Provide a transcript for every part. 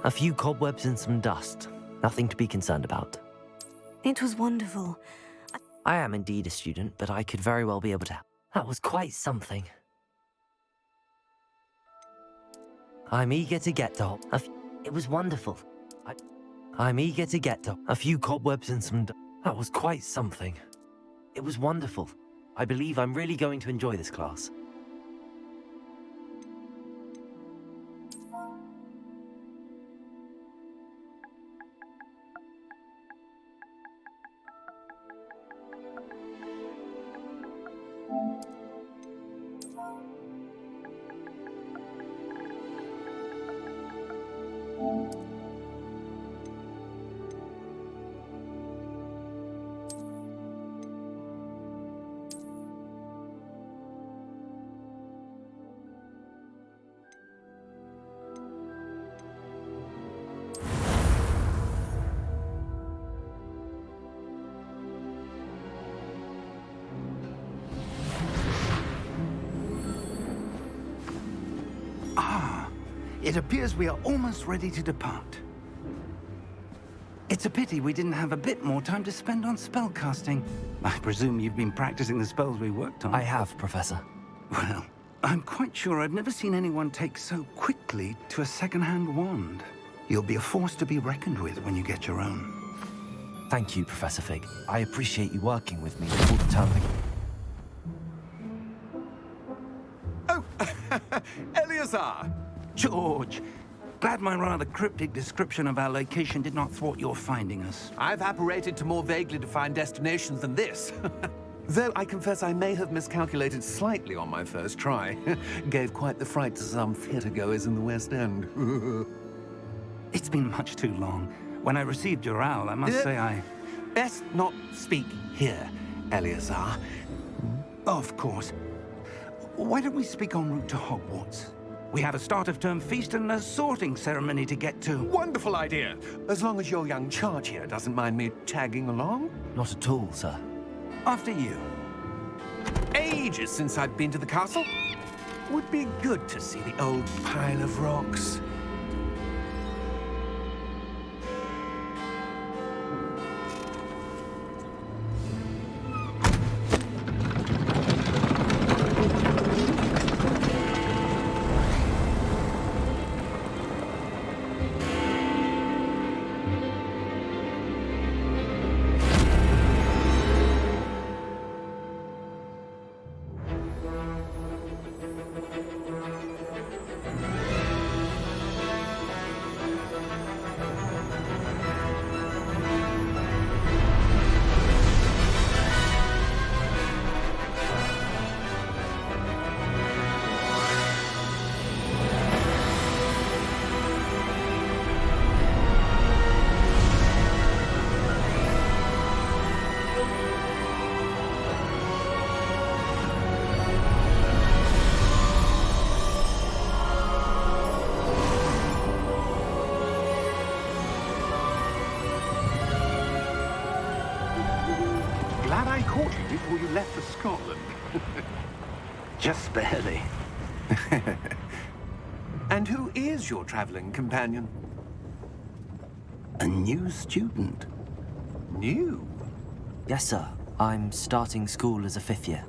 A few cobwebs and some dust. Nothing to be concerned about. It was wonderful. I am indeed a student, but I could very well be able to... That was quite something. I'm eager to get to... It was wonderful. I'm eager to get to... A few cobwebs and some... That was quite something. It was wonderful. I believe I'm really going to enjoy this class. It appears we are almost ready to depart. It's a pity we didn't have a bit more time to spend on spellcasting. I presume you've been practicing the spells we worked on. I have, Professor. Well, I'm quite sure I've never seen anyone take so quickly to a second-hand wand. You'll be a force to be reckoned with when you get your own. Thank you, Professor Fig. I appreciate you working with me all the time. Oh, Eleazar! George, glad my rather cryptic description of our location did not thwart your finding us. I've apparated to more vaguely defined destinations than this. Though I confess I may have miscalculated slightly on my first try. Gave quite the fright to some theatre-goers in the West End. It's been much too long. When I received your owl, I must say I... Best not speak here, Eleazar. Of course. Why don't we speak en route to Hogwarts? We have a start-of-term feast and a sorting ceremony to get to. Wonderful idea! As long as your young charge here doesn't mind me tagging along. Not at all, sir. After you. Ages since I've been to the castle. Would be good to see the old pile of rocks. Glad I caught you before you left for Scotland. Just barely. And who is your traveling companion? A new student. New? Yes, sir. I'm starting school as a 5th year.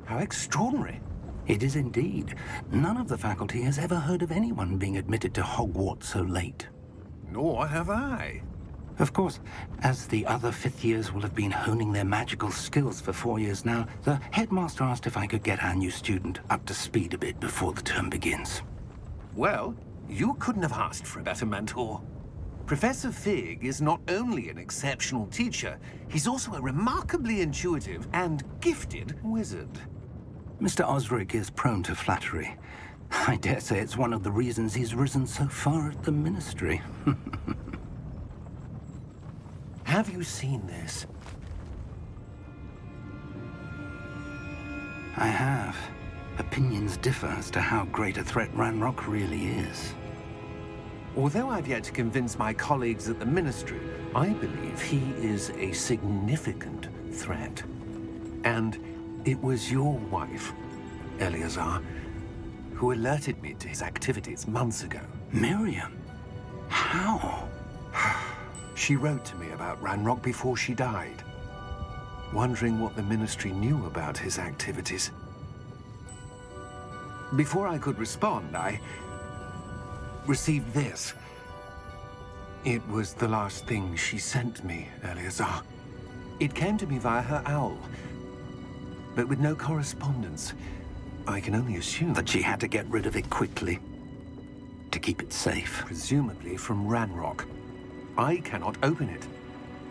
How extraordinary. It is indeed. None of the faculty has ever heard of anyone being admitted to Hogwarts so late. Nor have I. Of course, as the other 5th years will have been honing their magical skills for 4 years now, the headmaster asked if I could get our new student up to speed a bit before the term begins. Well, you couldn't have asked for a better mentor. Professor Fig is not only an exceptional teacher, he's also a remarkably intuitive and gifted wizard. Mr. Osric is prone to flattery. I dare say it's one of the reasons he's risen so far at the Ministry. Have you seen this? I have. Opinions differ as to how great a threat Ranrock really is. Although I've yet to convince my colleagues at the Ministry, I believe he is a significant threat. And it was your wife, Eleazar, who alerted me to his activities months ago. Miriam? How? She wrote to me about Ranrock before she died, wondering what the Ministry knew about his activities. Before I could respond, I received this. It was the last thing she sent me, Eleazar. It came to me via her owl, but with no correspondence. I can only assume That she had to get rid of it quickly to keep it safe. presumably from Ranrock. I cannot open it.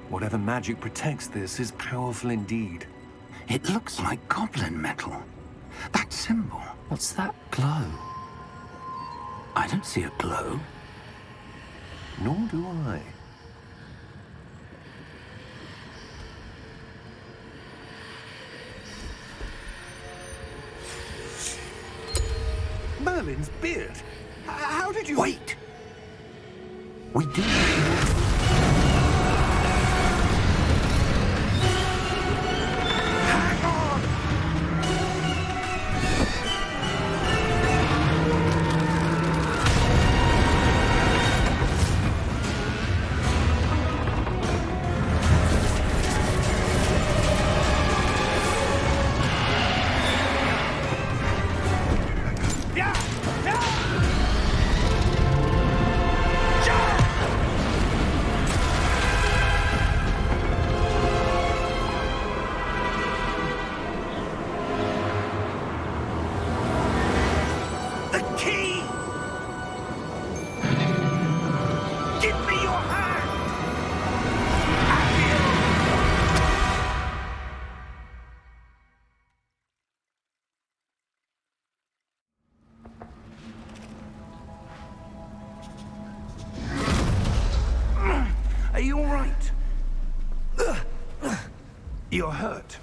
Whatever magic protects this is powerful indeed. It looks like goblin metal. That symbol. What's that glow? I don't see a glow. Nor do I. Merlin's beard. How did you... Wait! We do need more. Hang on! The key! Give me your hand! Are you all right? You're hurt.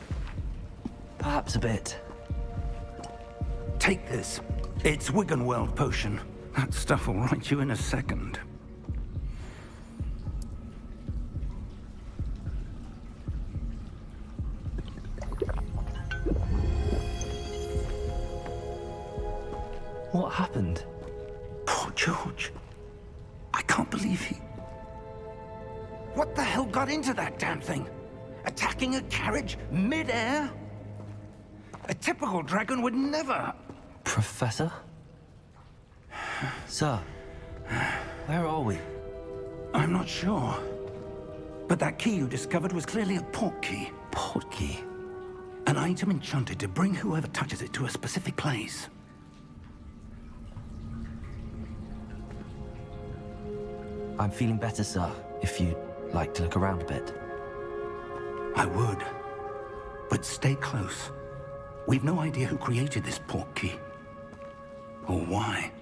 Perhaps a bit. Take this. It's Wiggenweld potion. That stuff will right you in a second. What happened? Poor George. I can't believe he... What the hell got into that damn thing? Attacking a carriage mid-air? A typical dragon would never... Professor? Sir, where are we? I'm not sure. But that key you discovered was clearly a port key. Port key? An item enchanted to bring whoever touches it to a specific place. I'm feeling better, sir, if you'd like to look around a bit. I would. But stay close. We've no idea who created this port key. Or why.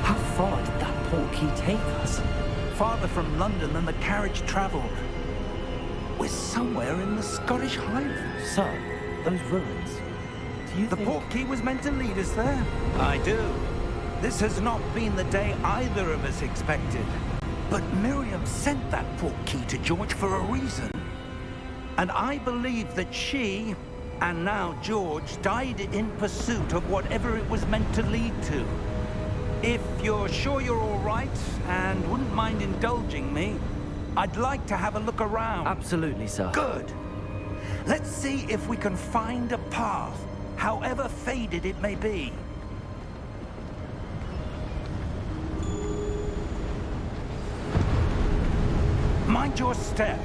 How far did that port key take us? Farther from London than the carriage traveled. We're somewhere in the Scottish Highlands. Sir, those ruins. Do you The think... port key was meant to lead us there. I do. This has not been the day either of us expected. But Miriam sent that port key to George for a reason. And I believe that she, and now George, died in pursuit of whatever it was meant to lead to. If you're sure you're all right, and wouldn't mind indulging me, I'd like to have a look around. Absolutely, sir. Good. Let's see if we can find a path, however faded it may be. Mind your step.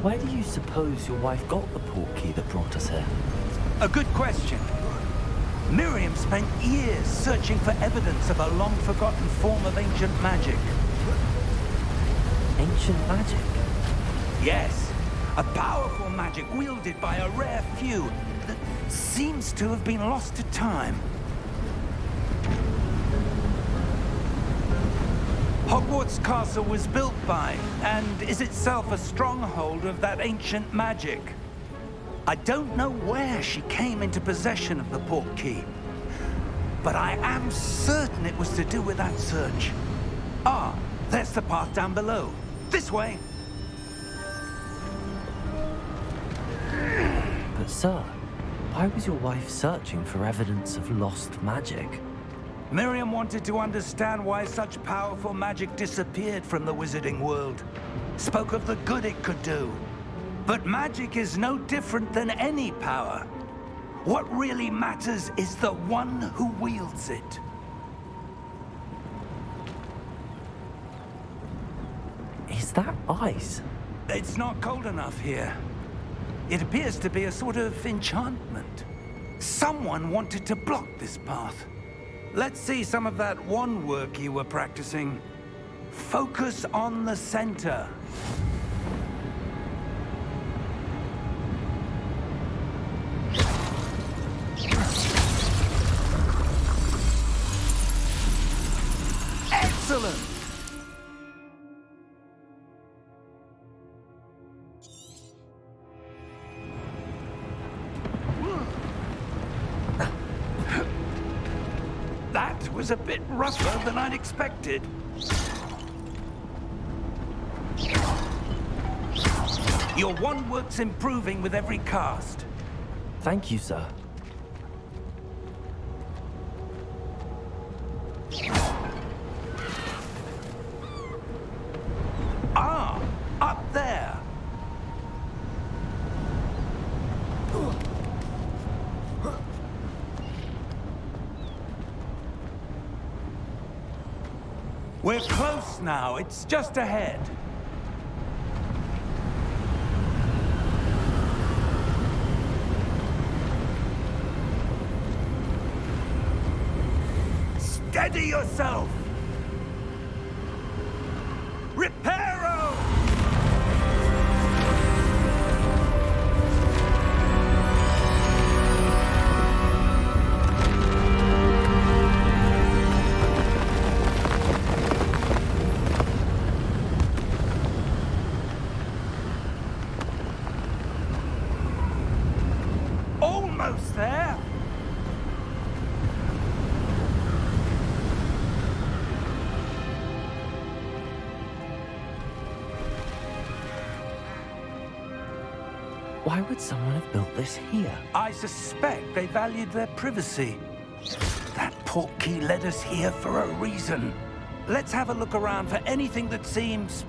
Where do you suppose your wife got the port key that brought us here? A good question. Miriam spent years searching for evidence of a long-forgotten form of ancient magic. Ancient magic? Yes, a powerful magic wielded by a rare few that seems to have been lost to time. Hogwarts Castle was built by, and is itself a stronghold of that ancient magic. I don't know where she came into possession of the port key, but I am certain it was to do with that search. Ah, there's the path down below. This way. But sir, why was your wife searching for evidence of lost magic? Miriam wanted to understand why such powerful magic disappeared from the wizarding world. Spoke of the good it could do. But magic is no different than any power. What really matters is the one who wields it. Is that ice? It's not cold enough here. It appears to be a sort of enchantment. Someone wanted to block this path. Let's see some of that wand work you were practicing. Focus on the center. Excellent! That was a bit rougher than I'd expected. Your wand work's improving with every cast. Thank you, sir. Ah, up there. We're close now. It's just ahead. Steady yourself! Reparo! Almost there! Why would someone have built this here? I suspect they valued their privacy. That portkey led us here for a reason. Let's have a look around for anything that seems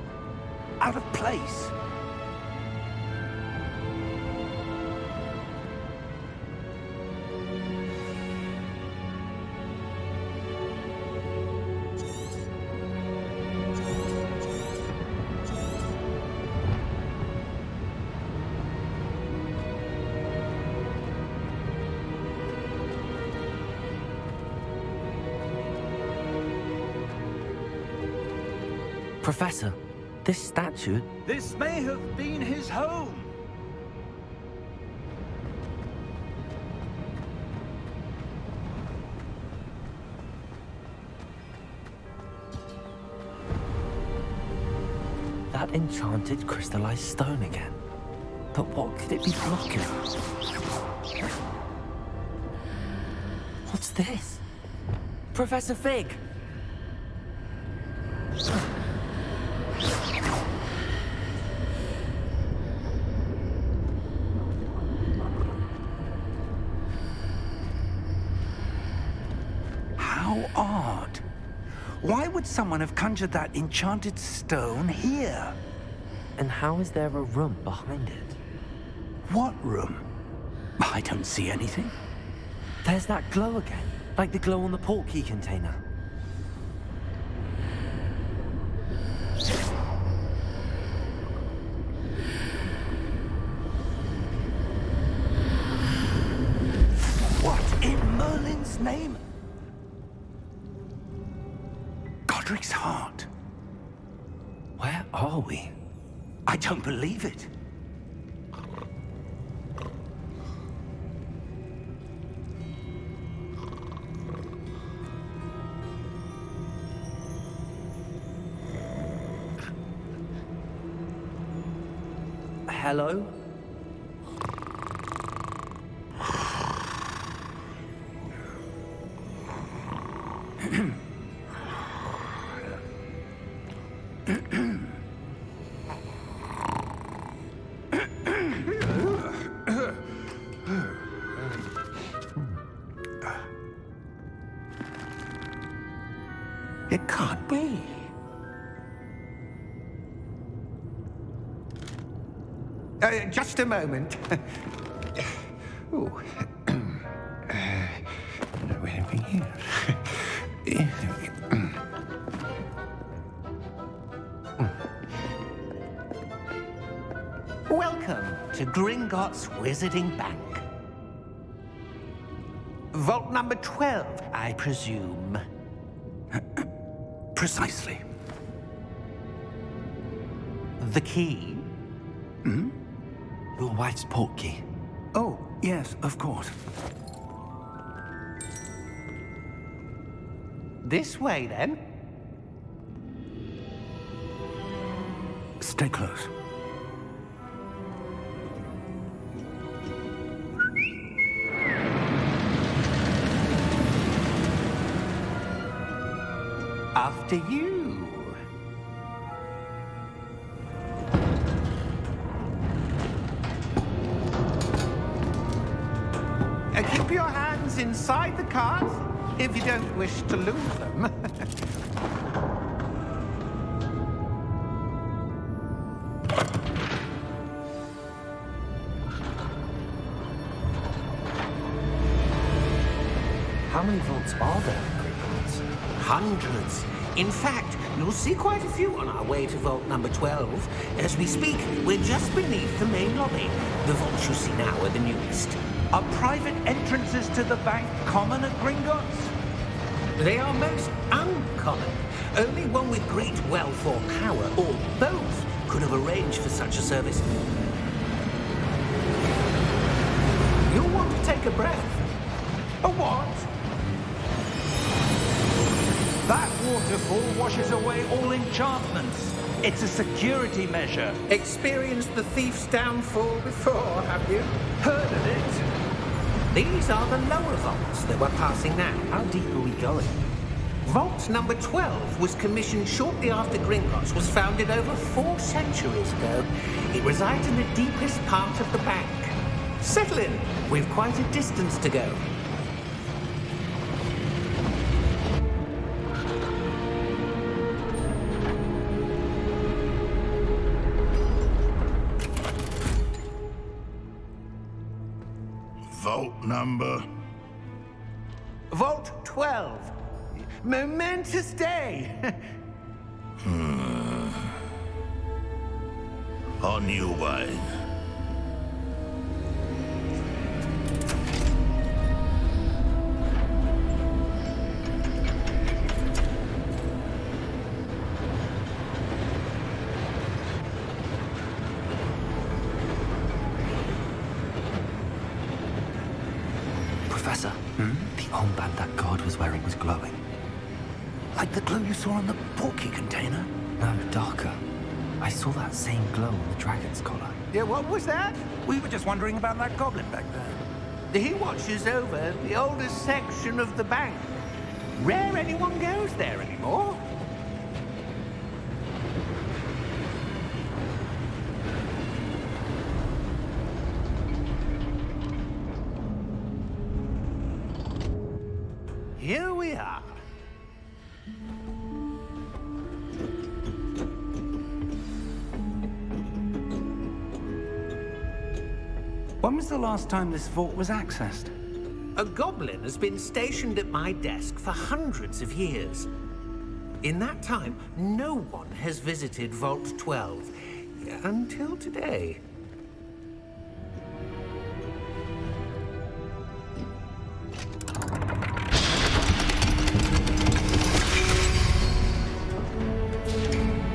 out of place. Professor, this statue... This may have been his home. That enchanted crystallized stone again. But what could it be blocking? What's this? Professor Fig! How odd. Why would someone have conjured that enchanted stone here? And how is there a room behind it? What room? I don't see anything. There's that glow again, like the glow on the portkey container. What in Merlin's name? Godric's heart. Where are we? I don't believe it. Hello? It can't be. Just a moment. Ooh. Where are we here? Welcome to Gringotts Wizarding Bank. Vault number 12, I presume. Precisely. The key? Hmm? Your wife's portkey. Oh, yes, of course. This way, then. Stay close. After you. Keep your hands inside the cart if you don't wish to lose them. How many vaults are there in Gringotts? Hundreds. In fact, you'll see quite a few on our way to vault number 12. As we speak, we're just beneath the main lobby. The vaults you see now are the newest. Are private entrances to the bank common at Gringotts? They are most uncommon. Only one with great wealth or power, or both, could have arranged for such a service. You'll want to take a breath. A what? That waterfall washes away all enchantments. It's a security measure. Experienced the thief's downfall before, have you? Heard of it? These are the lower vaults that we're passing now. How deep are we going? Vault number 12 was commissioned shortly after Gringotts was founded over 4 centuries ago. It resides in the deepest part of the bank. Settle in. We've quite a distance to go. Vault number? Vault 12. Momentous day. On your way. Professor, the armband that guard was wearing was glowing. Like the glow you saw on the portkey container? No, darker. I saw that same glow on the dragon's collar. Yeah, what was that? We were just wondering about that goblin back there. He watches over the oldest section of the bank. Rare anyone goes there anymore. Here we are. When was the last time this vault was accessed? A goblin has been stationed at my desk for hundreds of years. In that time, no one has visited Vault 12 until today.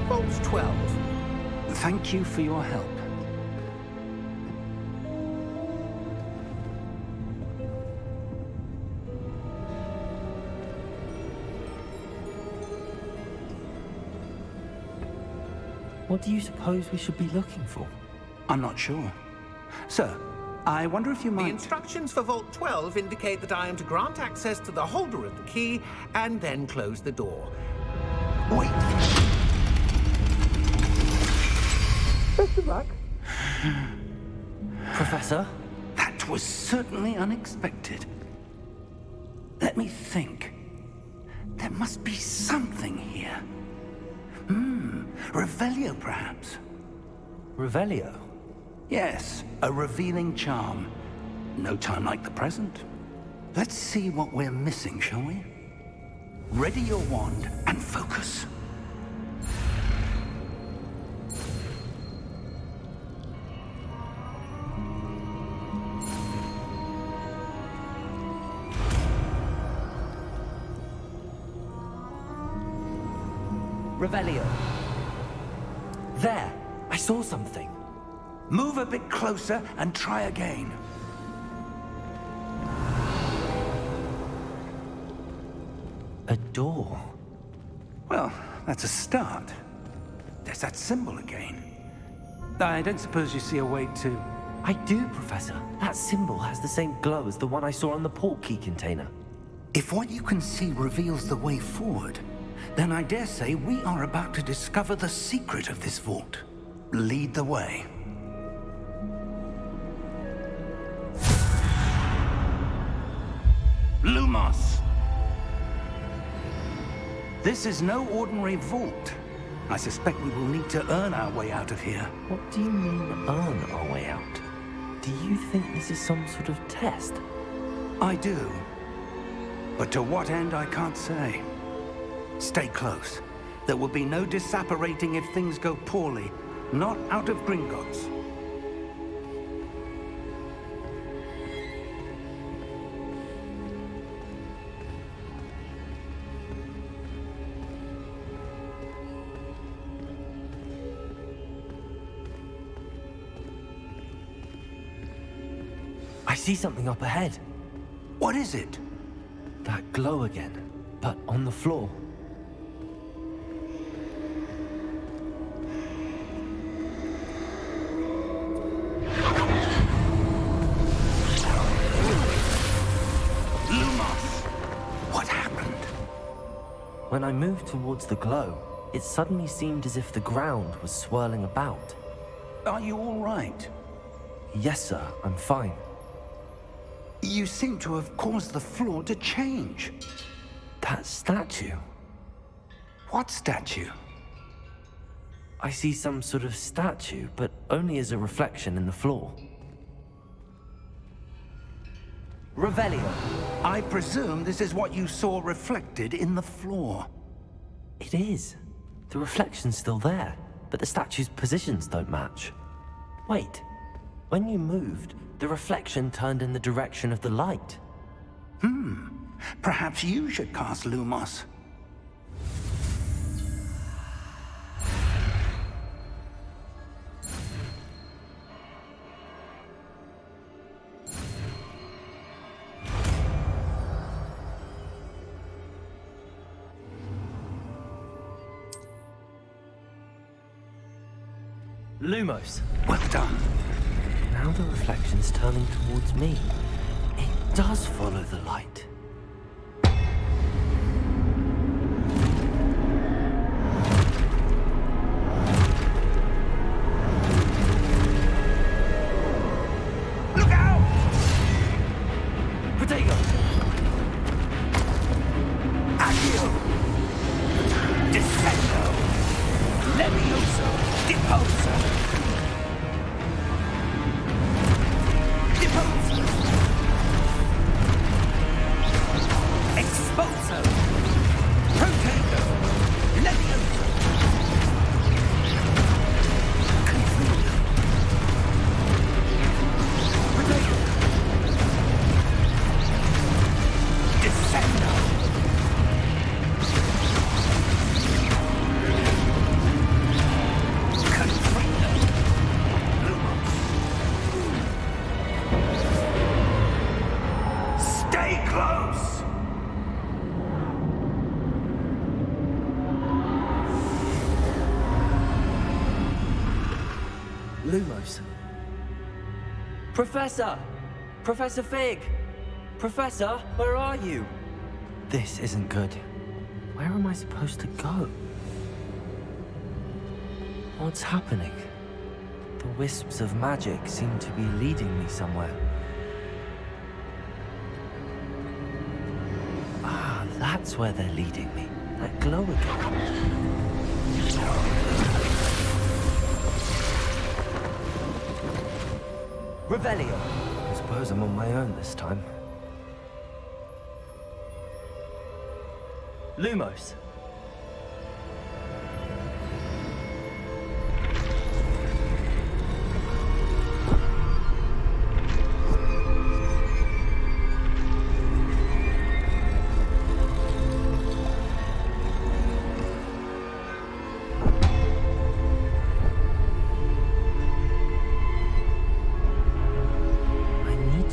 Vault 12. Thank you for your help. What do you suppose we should be looking for? I'm not sure. Sir, I wonder if you The might... instructions for Vault 12 indicate that I am to grant access to the holder of the key and then close the door. Wait! back? Professor? That was certainly unexpected. Let me think. There must be something here. Revelio, perhaps. Revelio? Yes, a revealing charm. No time like the present. Let's see what we're missing, shall we? Ready your wand and focus. Revelio. There! I saw something. Move a bit closer and try again. A door. Well, that's a start. There's that symbol again. I don't suppose you see a way to... I do, Professor. That symbol has the same glow as the one I saw on the portkey container. If what you can see reveals the way forward, then I dare say we are about to discover the secret of this vault. Lead the way. Lumos! This is no ordinary vault. I suspect we will need to earn our way out of here. What do you mean, earn our way out? Do you think this is some sort of test? I do. But to what end, I can't say. Stay close. There will be no disapparating if things go poorly. Not out of Gringotts. I see something up ahead. What is it? That glow again, but on the floor. Lumos! What happened? When I moved towards the glow, it suddenly seemed as if the ground was swirling about. Are you all right? Yes, sir, I'm fine. You seem to have caused the floor to change. That statue. What statue? I see some sort of statue, but only as a reflection in the floor. Revelio. I presume this is what you saw reflected in the floor. It is. The reflection's still there, but the statue's positions don't match. Wait. When you moved, the reflection turned in the direction of the light. Perhaps you should cast Lumos. Lumos. Well done. Now the reflection's turning towards me. It does follow the light. Look out! Protego! Accio! Descendo! Levioso! Deposo! Exposo! Protego! Levioso! Confundo! Protego! Descendo! Confundo! Lumos! Stay close! Lumos. Professor! Professor Fig! Professor, where are you? This isn't good. Where am I supposed to go? What's happening? The little wisps of magic seem to be leading me somewhere. Ah, that's where they're leading me. That glow again. Revelio. I suppose I'm on my own this time. Lumos.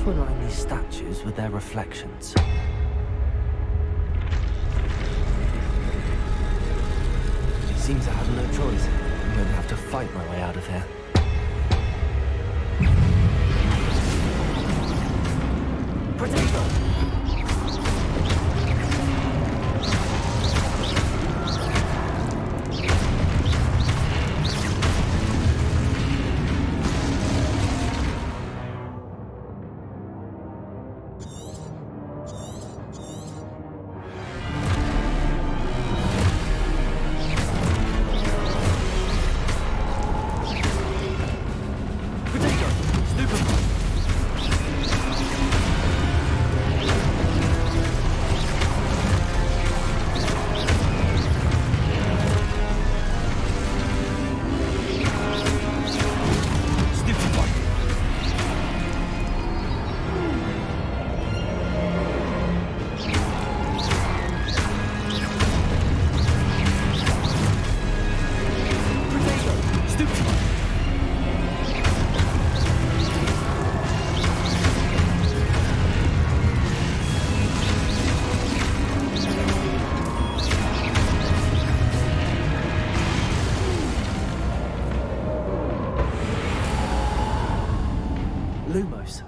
To align these statues with their reflections. It seems I have no choice. I'm going to have to fight my way out of here. Protego! Lumos.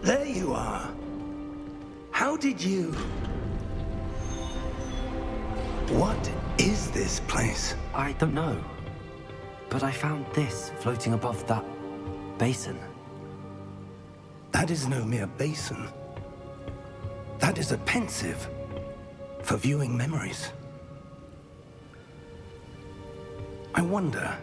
There you are. How did you... What is this place? I don't know. But I found this floating above that basin. That is no mere basin. That is a pensive for viewing memories. I wonder...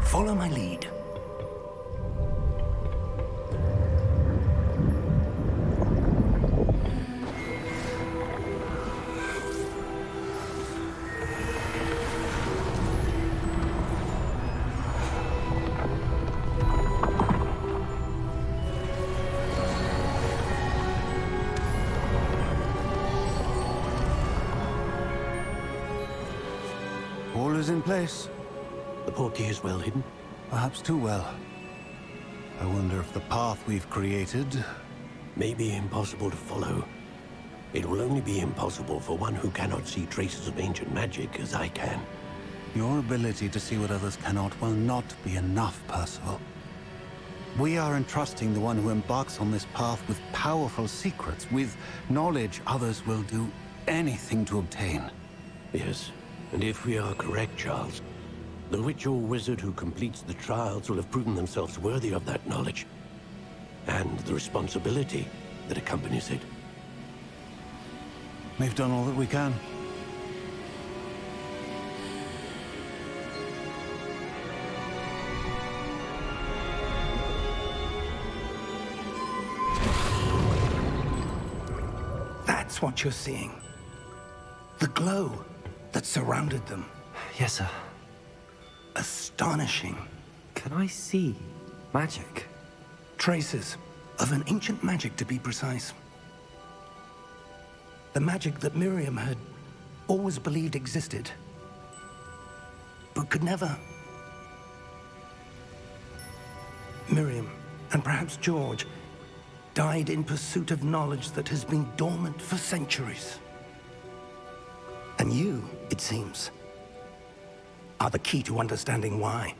Follow my lead. All is in place. The portkey is well hidden. Perhaps too well. I wonder if the path we've created... May be impossible to follow. It will only be impossible for one who cannot see traces of ancient magic as I can. Your ability to see what others cannot will not be enough, Percival. We are entrusting the one who embarks on this path with powerful secrets, with knowledge others will do anything to obtain. Yes, and if we are correct, Charles, the witch or wizard who completes the trials will have proven themselves worthy of that knowledge, and the responsibility that accompanies it. We've done all that we can. That's what you're seeing. The glow that surrounded them. Yes, sir. Astonishing. Can I see magic? Traces of an ancient magic, to be precise. The magic that Miriam had always believed existed, but could never. Miriam, and perhaps George, died in pursuit of knowledge that has been dormant for centuries. And you, it seems, are the key to understanding why.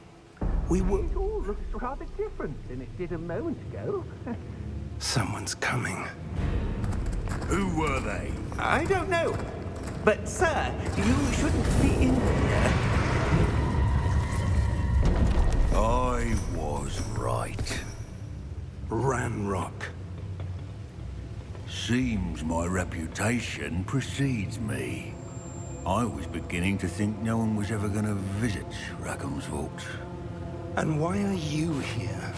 We were... It all looks rather different than it did a moment ago. Someone's coming. Who were they? I don't know. But, sir, you shouldn't be in here. I was right. Ranrock. Seems my reputation precedes me. I was beginning to think no one was ever going to visit Rackham's vault. And why are you here?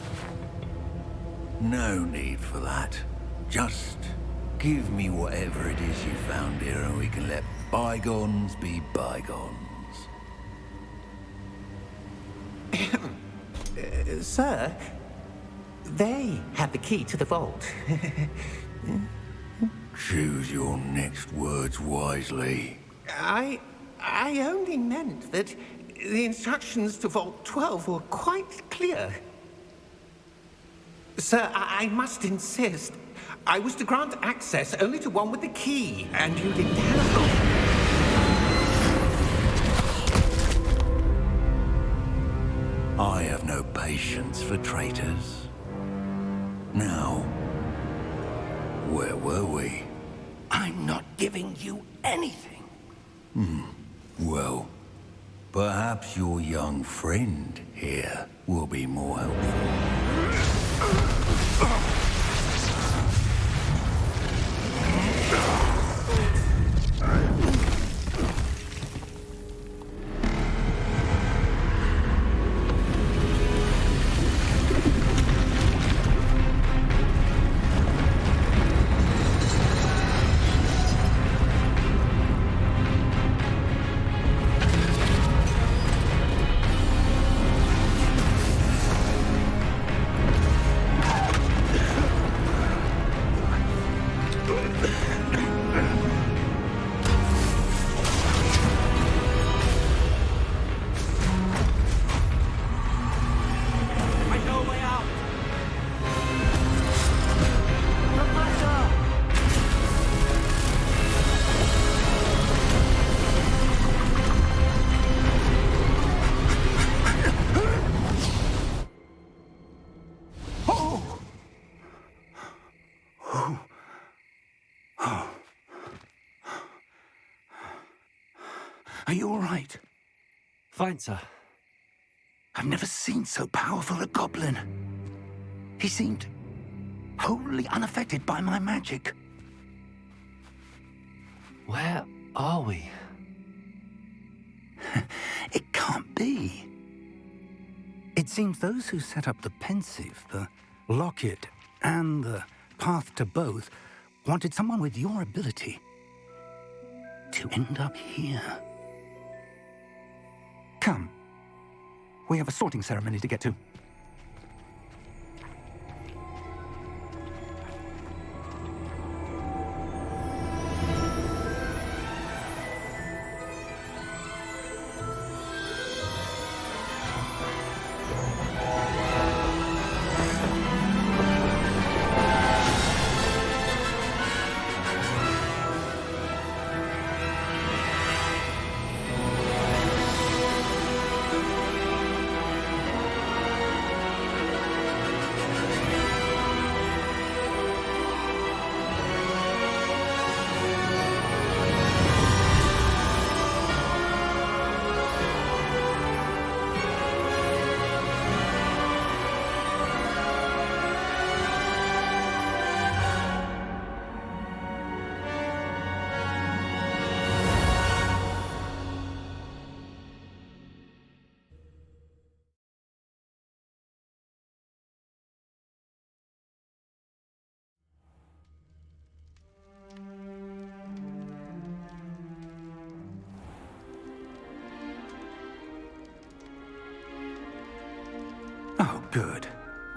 No need for that. Just give me whatever it is you found here and we can let bygones be bygones. Sir, they have the key to the vault. Choose your next words wisely. I only meant that the instructions to Vault 12 were quite clear. Sir, I must insist. I was to grant access only to one with the key, and you didn't have I have no patience for traitors. Now, where were we? I'm not giving you anything. Well, perhaps your young friend here will be more helpful. Are you all right? Fine, sir. I've never seen so powerful a goblin. He seemed wholly unaffected by my magic. Where are we? It can't be. It seems those who set up the pensive, the locket, and the path to both wanted someone with your ability to end up here. Come. We have a sorting ceremony to get to.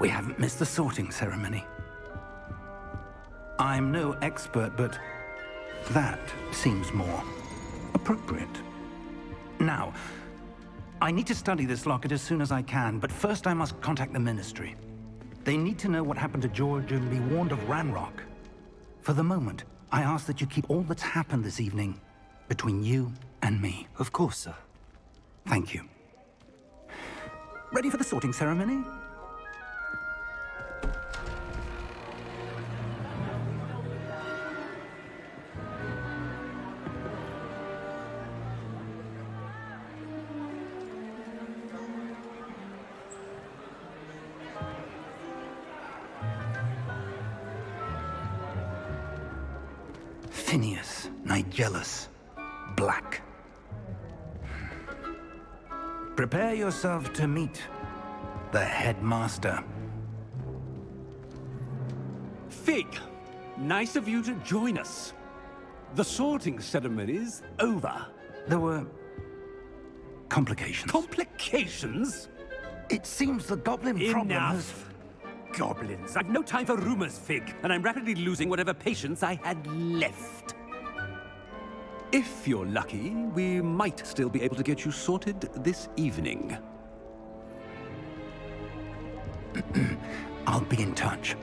we haven't missed the sorting ceremony. I'm no expert, but that seems more appropriate. Now, I need to study this locket as soon as I can, but first I must contact the Ministry. They need to know what happened to George and be warned of Ranrock. For the moment, I ask that you keep all that's happened this evening between you and me. Of course, sir. Thank you. Ready for the sorting ceremony? Phineas, Nigellus, Black. Prepare yourself to meet the headmaster. Fig, nice of you to join us. The sorting ceremony's over. There were complications. Complications? It seems the goblin problem has... Enough! Goblins. I've no time for rumors, Fig, and I'm rapidly losing whatever patience I had left. If you're lucky, we might still be able to get you sorted this evening. I'll be in touch.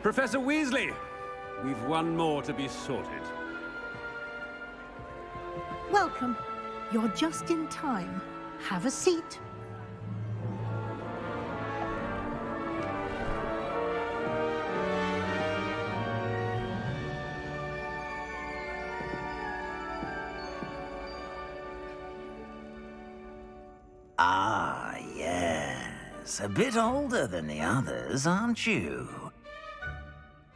Professor Weasley, we've one more to be sorted. Welcome. You're just in time. Have a seat. Ah, yes. A bit older than the others, aren't you?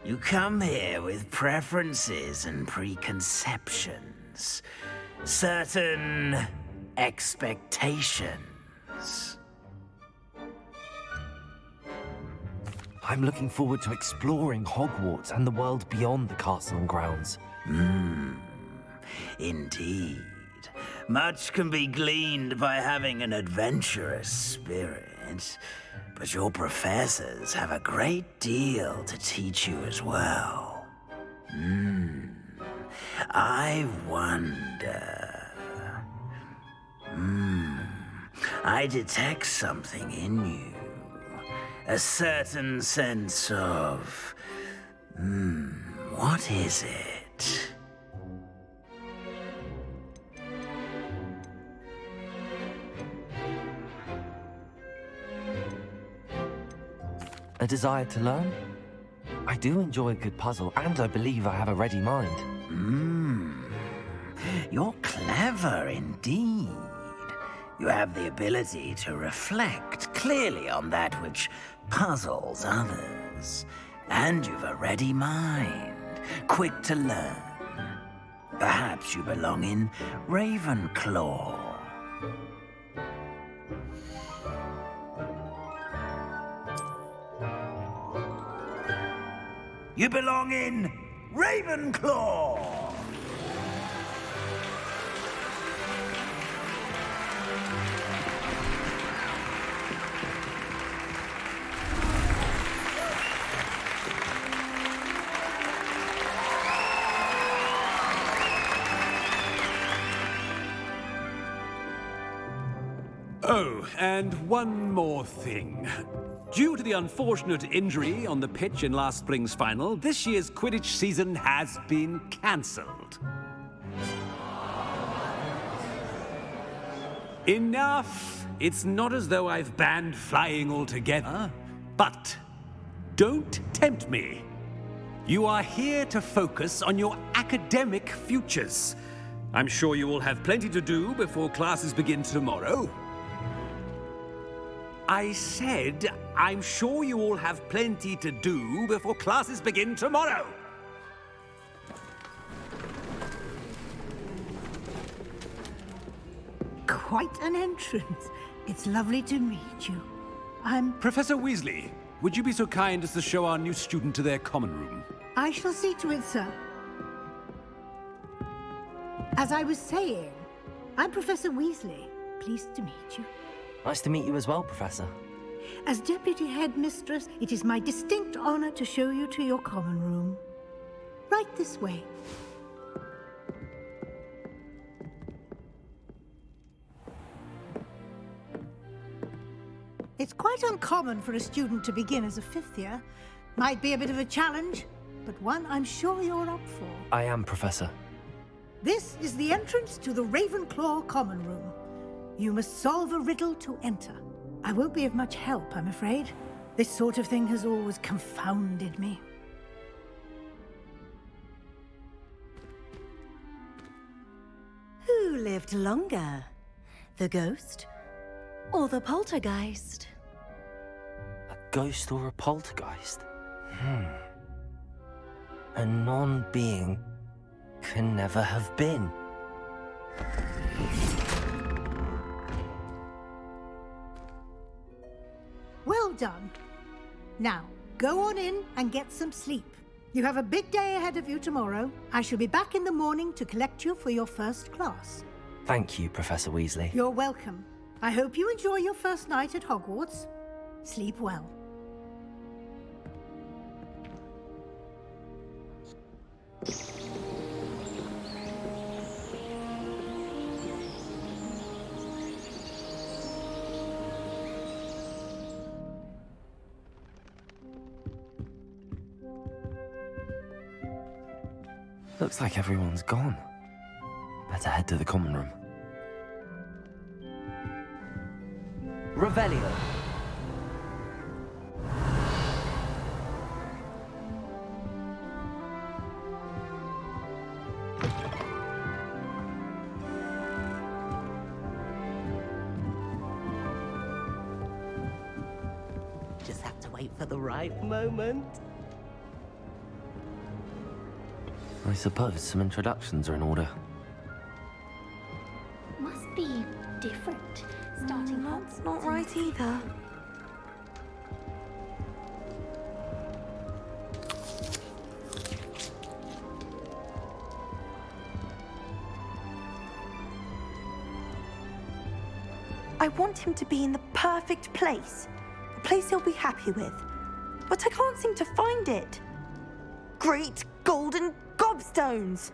You come here with preferences and preconceptions. Certain expectations. I'm looking forward to exploring Hogwarts and the world beyond the castle and grounds. Indeed. Much can be gleaned by having an adventurous spirit, but your professors have a great deal to teach you as well. I wonder... I detect something in you. A certain sense of... what is it? A desire to learn? I do enjoy a good puzzle, and I believe I have a ready mind. You're clever indeed. You have the ability to reflect clearly on that which puzzles others. And you've a ready mind, quick to learn. Perhaps you belong in Ravenclaw. You belong in Ravenclaw! Oh, and one more thing. Due to the unfortunate injury on the pitch in last spring's final, this year's Quidditch season has been cancelled. Enough! It's not as though I've banned flying altogether, but don't tempt me. You are here to focus on your academic futures. I'm sure you will have plenty to do before classes begin tomorrow. I said, I'm sure you all have plenty to do before classes begin tomorrow. Quite an entrance. It's lovely to meet you. Professor Weasley, would you be so kind as to show our new student to their common room? I shall see to it, sir. As I was saying, I'm Professor Weasley. Pleased to meet you. Nice to meet you as well, Professor. As Deputy Headmistress, it is my distinct honor to show you to your common room. Right this way. It's quite uncommon for a student to begin as a fifth year. Might be a bit of a challenge, but one I'm sure you're up for. I am, Professor. This is the entrance to the Ravenclaw Common Room. You must solve a riddle to enter. I won't be of much help, I'm afraid. This sort of thing has always confounded me. Who lived longer? The ghost or the poltergeist? A ghost or a poltergeist? A non-being can never have been. Well done. Now, go on in and get some sleep. You have a big day ahead of you tomorrow. I shall be back in the morning to collect you for your first class. Thank you, Professor Weasley. You're welcome. I hope you enjoy your first night at Hogwarts. Sleep well. Looks like everyone's gone. Better head to the common room. Revelio. Just have to wait for the right moment. I suppose some introductions are in order. Must be different. Starting That's not right either. I want him to be in the perfect place. A place he'll be happy with. But I can't seem to find it. Great golden gobstones!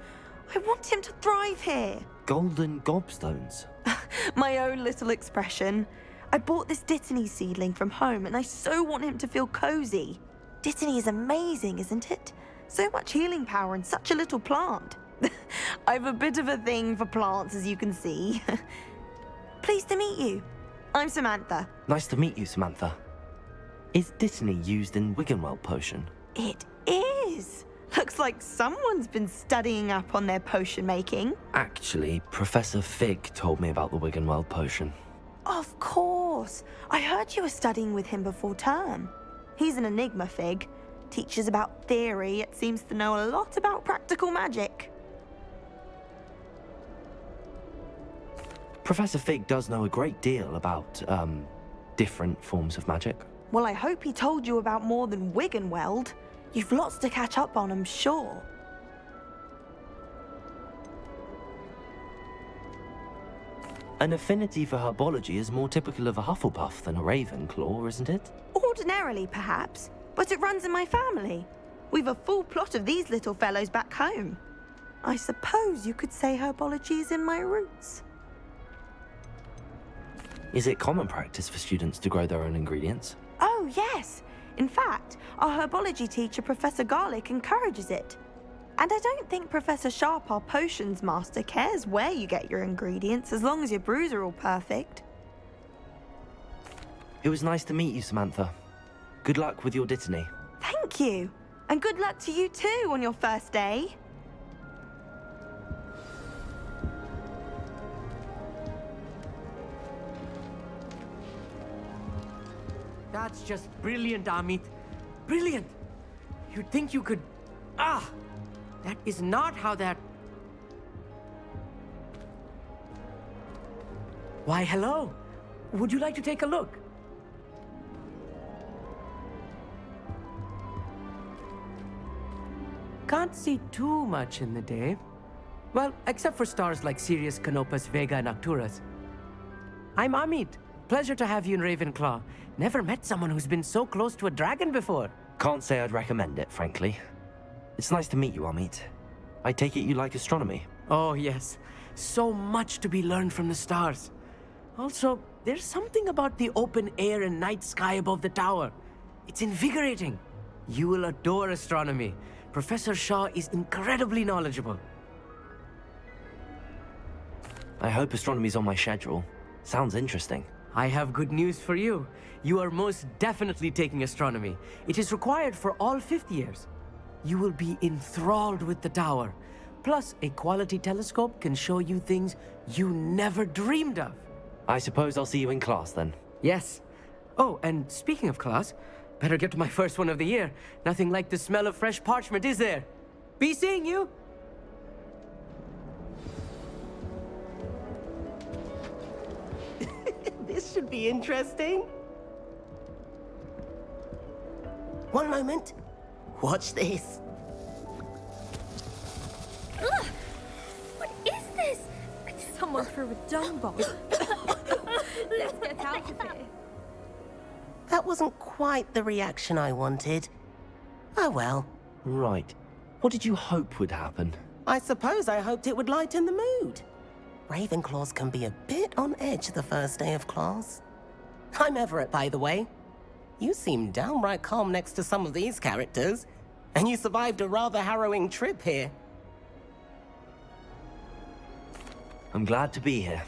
I want him to thrive here. Golden gobstones? My own little expression. I bought this Dittany seedling from home and I so want him to feel cozy. Dittany is amazing, isn't it? So much healing power in such a little plant. I've a bit of a thing for plants, as you can see. Pleased to meet you. I'm Samantha. Nice to meet you, Samantha. Is Dittany used in Wiggenweld potion? It is. Looks like someone's been studying up on their potion making. Actually, Professor Fig told me about the Wiggenweld potion. Of course. I heard you were studying with him before term. He's an enigma, Fig. Teaches about theory, yet seems to know a lot about practical magic. Professor Fig does know a great deal about, different forms of magic. Well, I hope he told you about more than Wiggenweld. You've lots to catch up on, I'm sure. An affinity for herbology is more typical of a Hufflepuff than a Ravenclaw, isn't it? Ordinarily, perhaps, but it runs in my family. We've a full plot of these little fellows back home. I suppose you could say herbology is in my roots. Is it common practice for students to grow their own ingredients? Oh, yes. In fact, our herbology teacher, Professor Garlick, encourages it. And I don't think Professor Sharp, our potions master, cares where you get your ingredients, as long as your brews are all perfect. It was nice to meet you, Samantha. Good luck with your Dittany. Thank you. And good luck to you too on your first day. That's just brilliant, Amit. Brilliant! You'd think you could... Ah! That is not how that... Why, hello. Would you like to take a look? can't see too much in the day. Well, except for stars like Sirius, Canopus, Vega, and Arcturus. I'm Amit. Pleasure to have you in Ravenclaw. Never met someone who's been so close to a dragon before. Can't say I'd recommend it, frankly. It's nice to meet you, Amit. I take it you like astronomy? Oh, yes. So much to be learned from the stars. Also, there's something about the open air and night sky above the tower. It's invigorating. You will adore astronomy. Professor Shaw is incredibly knowledgeable. I hope astronomy's on my schedule. Sounds interesting. I have good news for you. You are most definitely taking astronomy. It is required for all fifth years. You will be enthralled with the tower. Plus, a quality telescope can show you things you never dreamed of. I suppose I'll see you in class then. Yes. Oh, and speaking of class, better get to my first one of the year. Nothing like the smell of fresh parchment, is there? Be seeing you! This should be interesting. One moment. Watch this. Ugh! What is this? Someone threw a dung bomb. Let's get out of here. That wasn't quite the reaction I wanted. Oh well. Right. What did you hope would happen? I suppose I hoped it would lighten the mood. Ravenclaws can be a bit on edge the first day of class. I'm Everett, by the way. You seem downright calm next to some of these characters, and you survived a rather harrowing trip here. I'm glad to be here.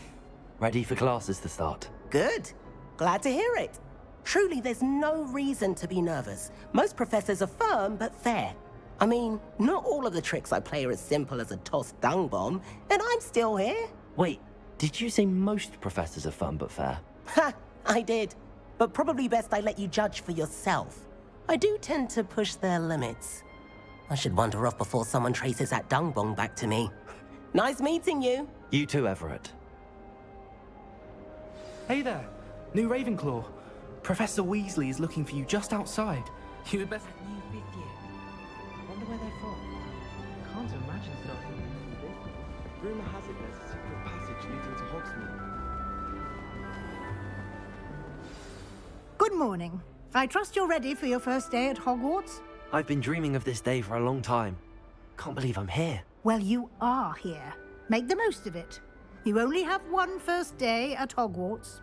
Ready for classes to start. Good. Glad to hear it. Truly, there's no reason to be nervous. Most professors are firm but fair. I mean, not all of the tricks I play are as simple as a tossed dung bomb, and I'm still here. Wait, did you say most professors are fun but fair? Ha! I did. But probably best I let you judge for yourself. I do tend to push their limits. I should wander off before someone traces that dung bomb back to me. Nice meeting you. You too, Everett. Hey there, new Ravenclaw. Professor Weasley is looking for you just outside. You had better... New fifth year. Wonder where they're from. Can't imagine starting with this. Rumor has it there's a secret passage leading to Hogsmeade. Good morning. I trust you're ready for your first day at Hogwarts? I've been dreaming of this day for a long time. Can't believe I'm here. Well, you are here. Make the most of it. You only have one first day at Hogwarts.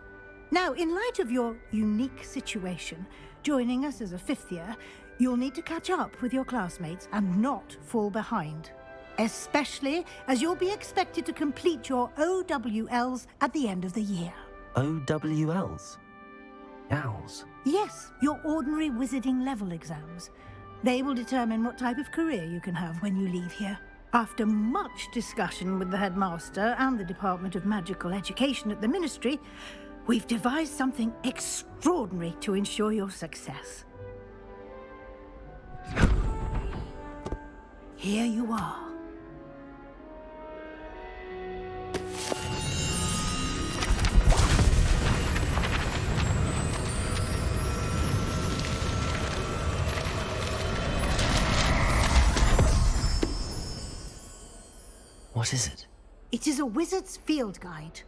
Now, in light of your unique situation, joining us as a fifth year, you'll need to catch up with your classmates and not fall behind. Especially as you'll be expected to complete your OWLs at the end of the year. OWLs? Owls? Yes, your ordinary wizarding level exams. They will determine what type of career you can have when you leave here. After much discussion with the headmaster and the Department of Magical Education at the Ministry, we've devised something extraordinary to ensure your success. Here you are. What is it? It is a wizard's field guide.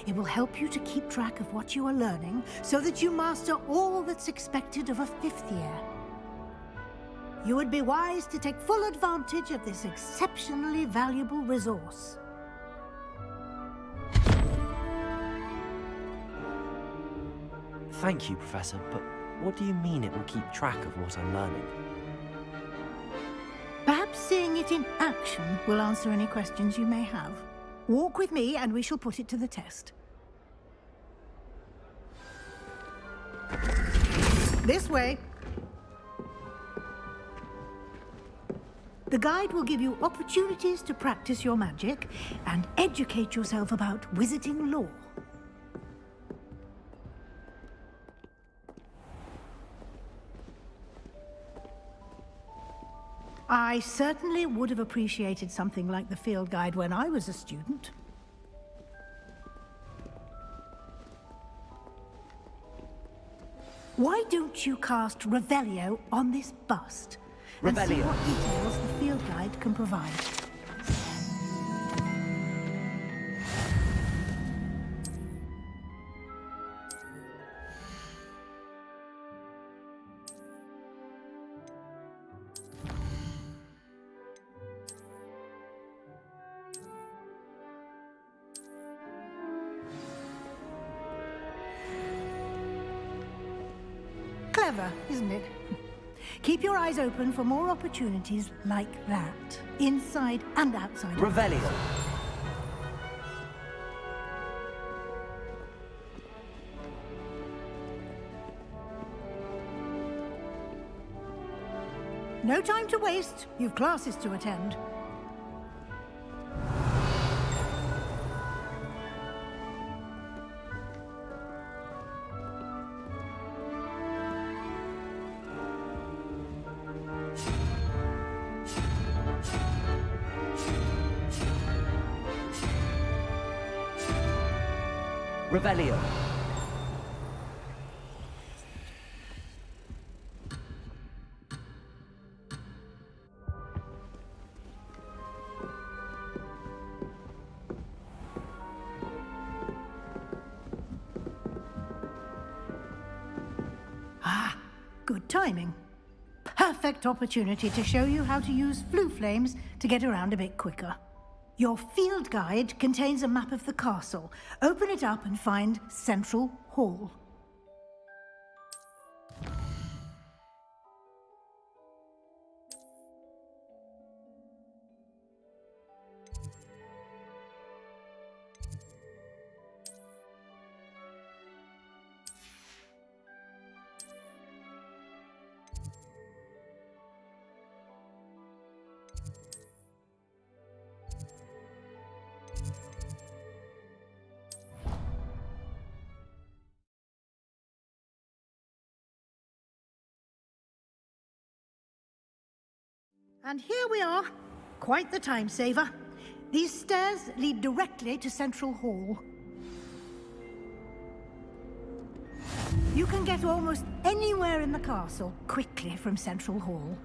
It will help you to keep track of what you are learning so that you master all that's expected of a fifth year. You would be wise to take full advantage of this exceptionally valuable resource. Thank you, Professor, but what do you mean it will keep track of what I'm learning? Perhaps seeing it in action will answer any questions you may have. Walk with me and we shall put it to the test. This way. The guide will give you opportunities to practice your magic and educate yourself about wizarding lore. I certainly would have appreciated something like the field guide when I was a student. Why don't you cast Revelio on this bust? and see Revelio. what details the field guide can provide. Clever, isn't it? Keep your eyes open for more opportunities like that, inside and outside. Revelio. No time to waste. You've classes to attend. Revelio. Ah, good timing. Perfect opportunity to show you how to use flue flames to get around a bit quicker. Your field guide contains a map of the castle. Open it up and find Central Hall. And here we are. Quite the time saver. These stairs lead directly to Central Hall. You can get almost anywhere in the castle quickly from Central Hall.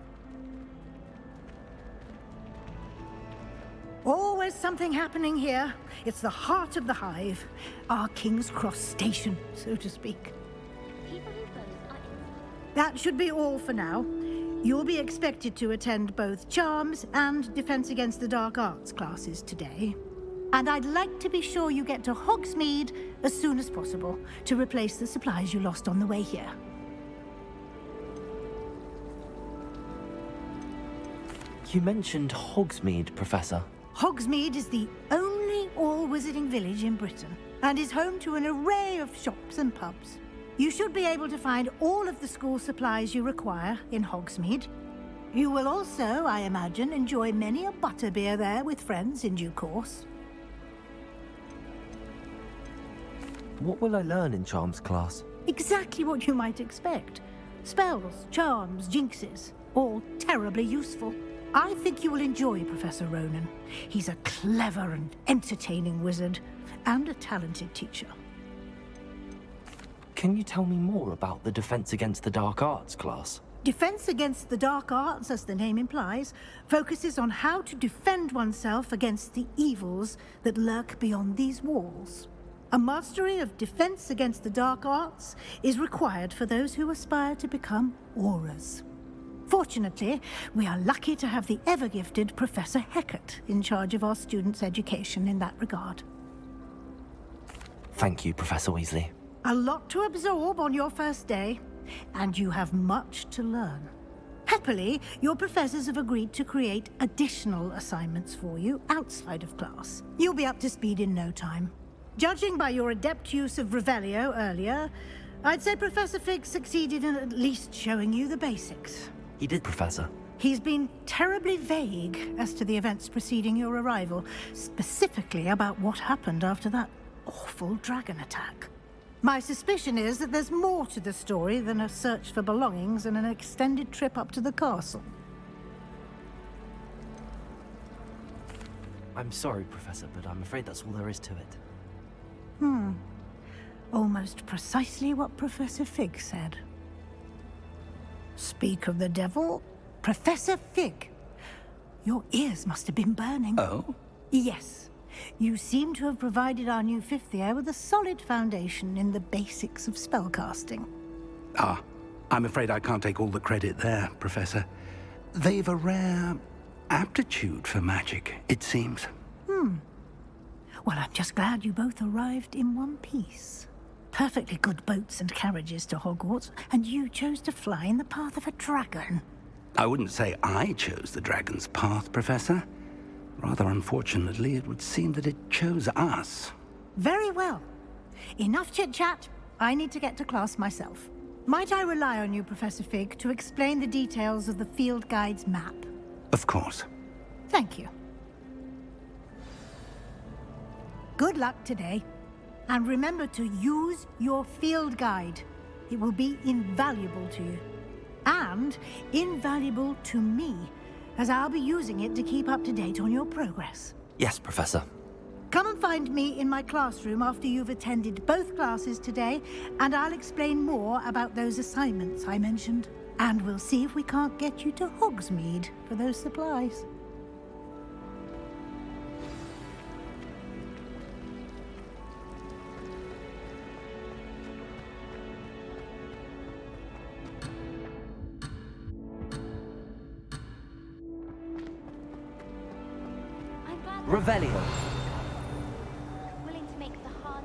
Always something happening here. It's the heart of the hive. Our King's Cross station, so to speak. That should be all for now. You'll be expected to attend both Charms and Defense Against the Dark Arts classes today. And I'd like to be sure you get to Hogsmeade as soon as possible to replace the supplies you lost on the way here. You mentioned Hogsmeade, Professor. Hogsmeade is the only all-wizarding village in Britain and is home to an array of shops and pubs. You should be able to find all of the school supplies you require in Hogsmeade. You will also, I imagine, enjoy many a butterbeer there with friends in due course. What will I learn in Charms class? Exactly what you might expect. Spells, charms, jinxes, all terribly useful. I think you will enjoy Professor Ronan. He's a clever and entertaining wizard, and a talented teacher. Can you tell me more about the Defense Against the Dark Arts class? Defense Against the Dark Arts, as the name implies, focuses on how to defend oneself against the evils that lurk beyond these walls. A mastery of Defense Against the Dark Arts is required for those who aspire to become Aurors. Fortunately, we are lucky to have the ever-gifted Professor Hecat in charge of our students' education in that regard. Thank you, Professor Weasley. A lot to absorb on your first day, and you have much to learn. Happily, your professors have agreed to create additional assignments for you outside of class. You'll be up to speed in no time. Judging by your adept use of Revelio earlier, I'd say Professor Fig succeeded in at least showing you the basics. He did, Professor. He's been terribly vague as to the events preceding your arrival, specifically about what happened after that awful dragon attack. My suspicion is that there's more to the story than a search for belongings and an extended trip up to the castle. I'm sorry, Professor, but I'm afraid that's all there is to it. Almost precisely what Professor Fig said. Speak of the devil, Professor Fig, your ears must have been burning. Oh? Yes. You seem to have provided our new fifth year with a solid foundation in the basics of spellcasting. Ah, I'm afraid I can't take all the credit there, Professor. They've a rare aptitude for magic, it seems. Well, I'm just glad you both arrived in one piece. Perfectly good boats and carriages to Hogwarts, and you chose to fly in the path of a dragon. I wouldn't say I chose the dragon's path, Professor. Rather unfortunately, it would seem that it chose us. Very well. Enough chit-chat. I need to get to class myself. Might I rely on you, Professor Fig, to explain the details of the field guide's map? Of course. Thank you. Good luck today. And remember to use your field guide. It will be invaluable to you. And invaluable to me, as I'll be using it to keep up to date on your progress. Yes, Professor. Come and find me in my classroom after you've attended both classes today, and I'll explain more about those assignments I mentioned. And we'll see if we can't get you to Hogsmeade for those supplies. Revelio. Willing to make the hard.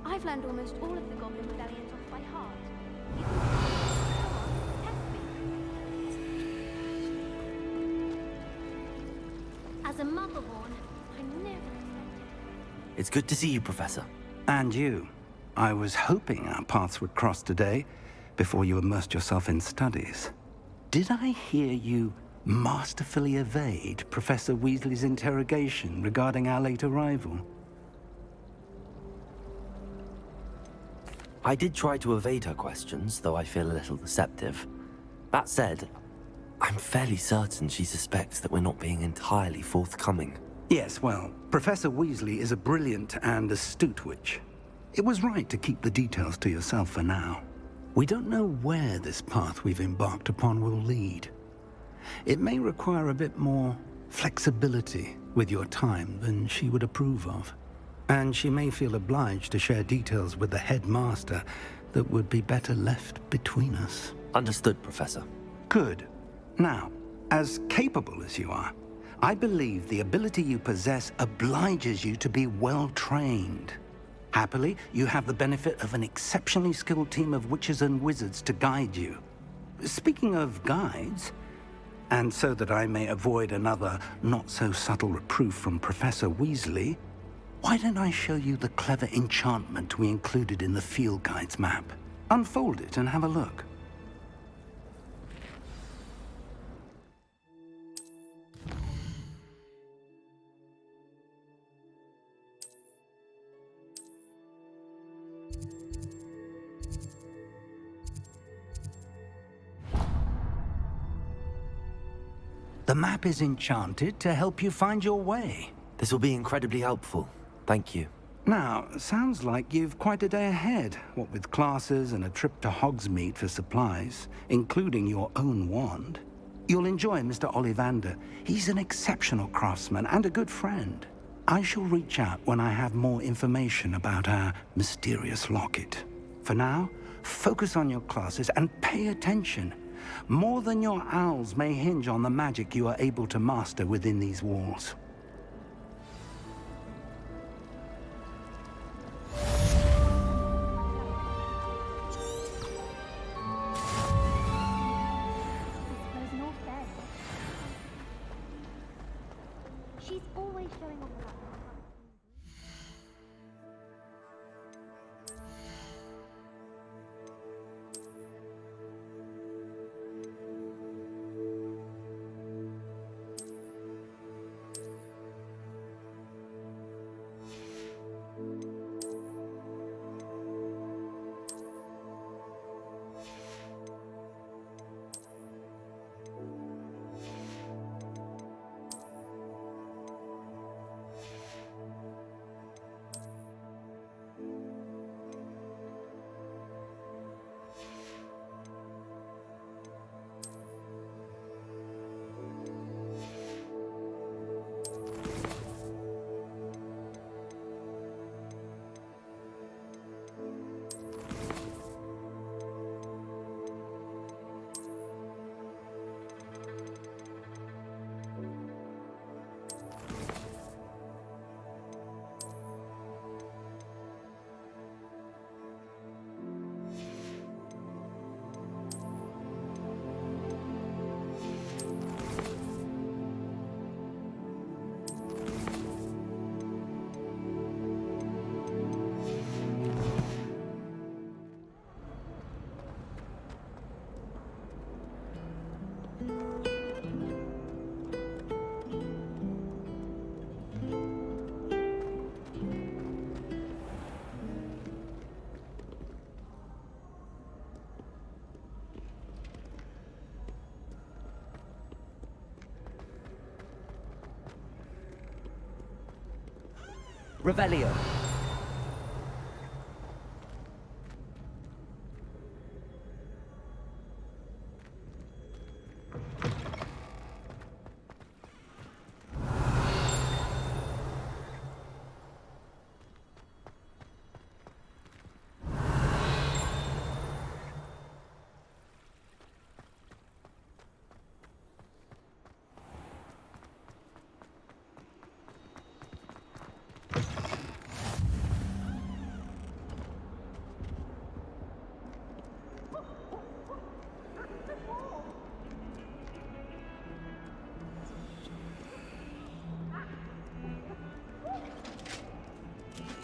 I've learned almost all of the Goblin rebellions off by heart. As a Muggle-born, I never expected. It's good to see you, Professor. And you. I was hoping our paths would cross today, before you immersed yourself in studies. Did I hear you masterfully evade Professor Weasley's interrogation regarding our late arrival? I did try to evade her questions, though I feel a little deceptive. That said, I'm fairly certain she suspects that we're not being entirely forthcoming. Yes, well, Professor Weasley is a brilliant and astute witch. It was right to keep the details to yourself for now. We don't know where this path we've embarked upon will lead. It may require a bit more flexibility with your time than she would approve of. And she may feel obliged to share details with the headmaster that would be better left between us. Understood, Professor. Good. Now, as capable as you are, I believe the ability you possess obliges you to be well-trained. Happily, you have the benefit of an exceptionally skilled team of witches and wizards to guide you. Speaking of guides, and so that I may avoid another not-so-subtle reproof from Professor Weasley, why don't I show you the clever enchantment we included in the field guide's map? Unfold it and have a look. The map is enchanted to help you find your way. This will be incredibly helpful. Thank you. Now, sounds like you've quite a day ahead, what with classes and a trip to Hogsmeade for supplies, including your own wand. You'll enjoy Mr. Ollivander. He's an exceptional craftsman and a good friend. I shall reach out when I have more information about our mysterious locket. For now, focus on your classes and pay attention. More than your owls may hinge on the magic you are able to master within these walls. She's always showing off about her. Revelio.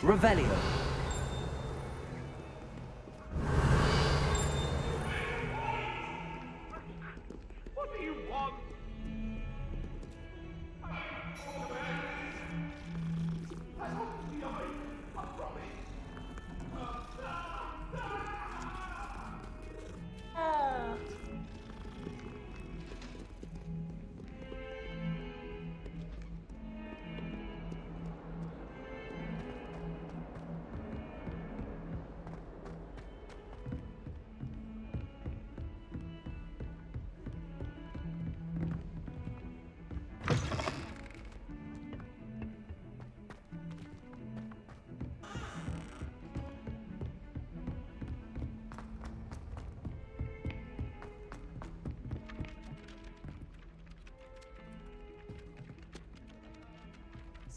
Revelio. What do you want?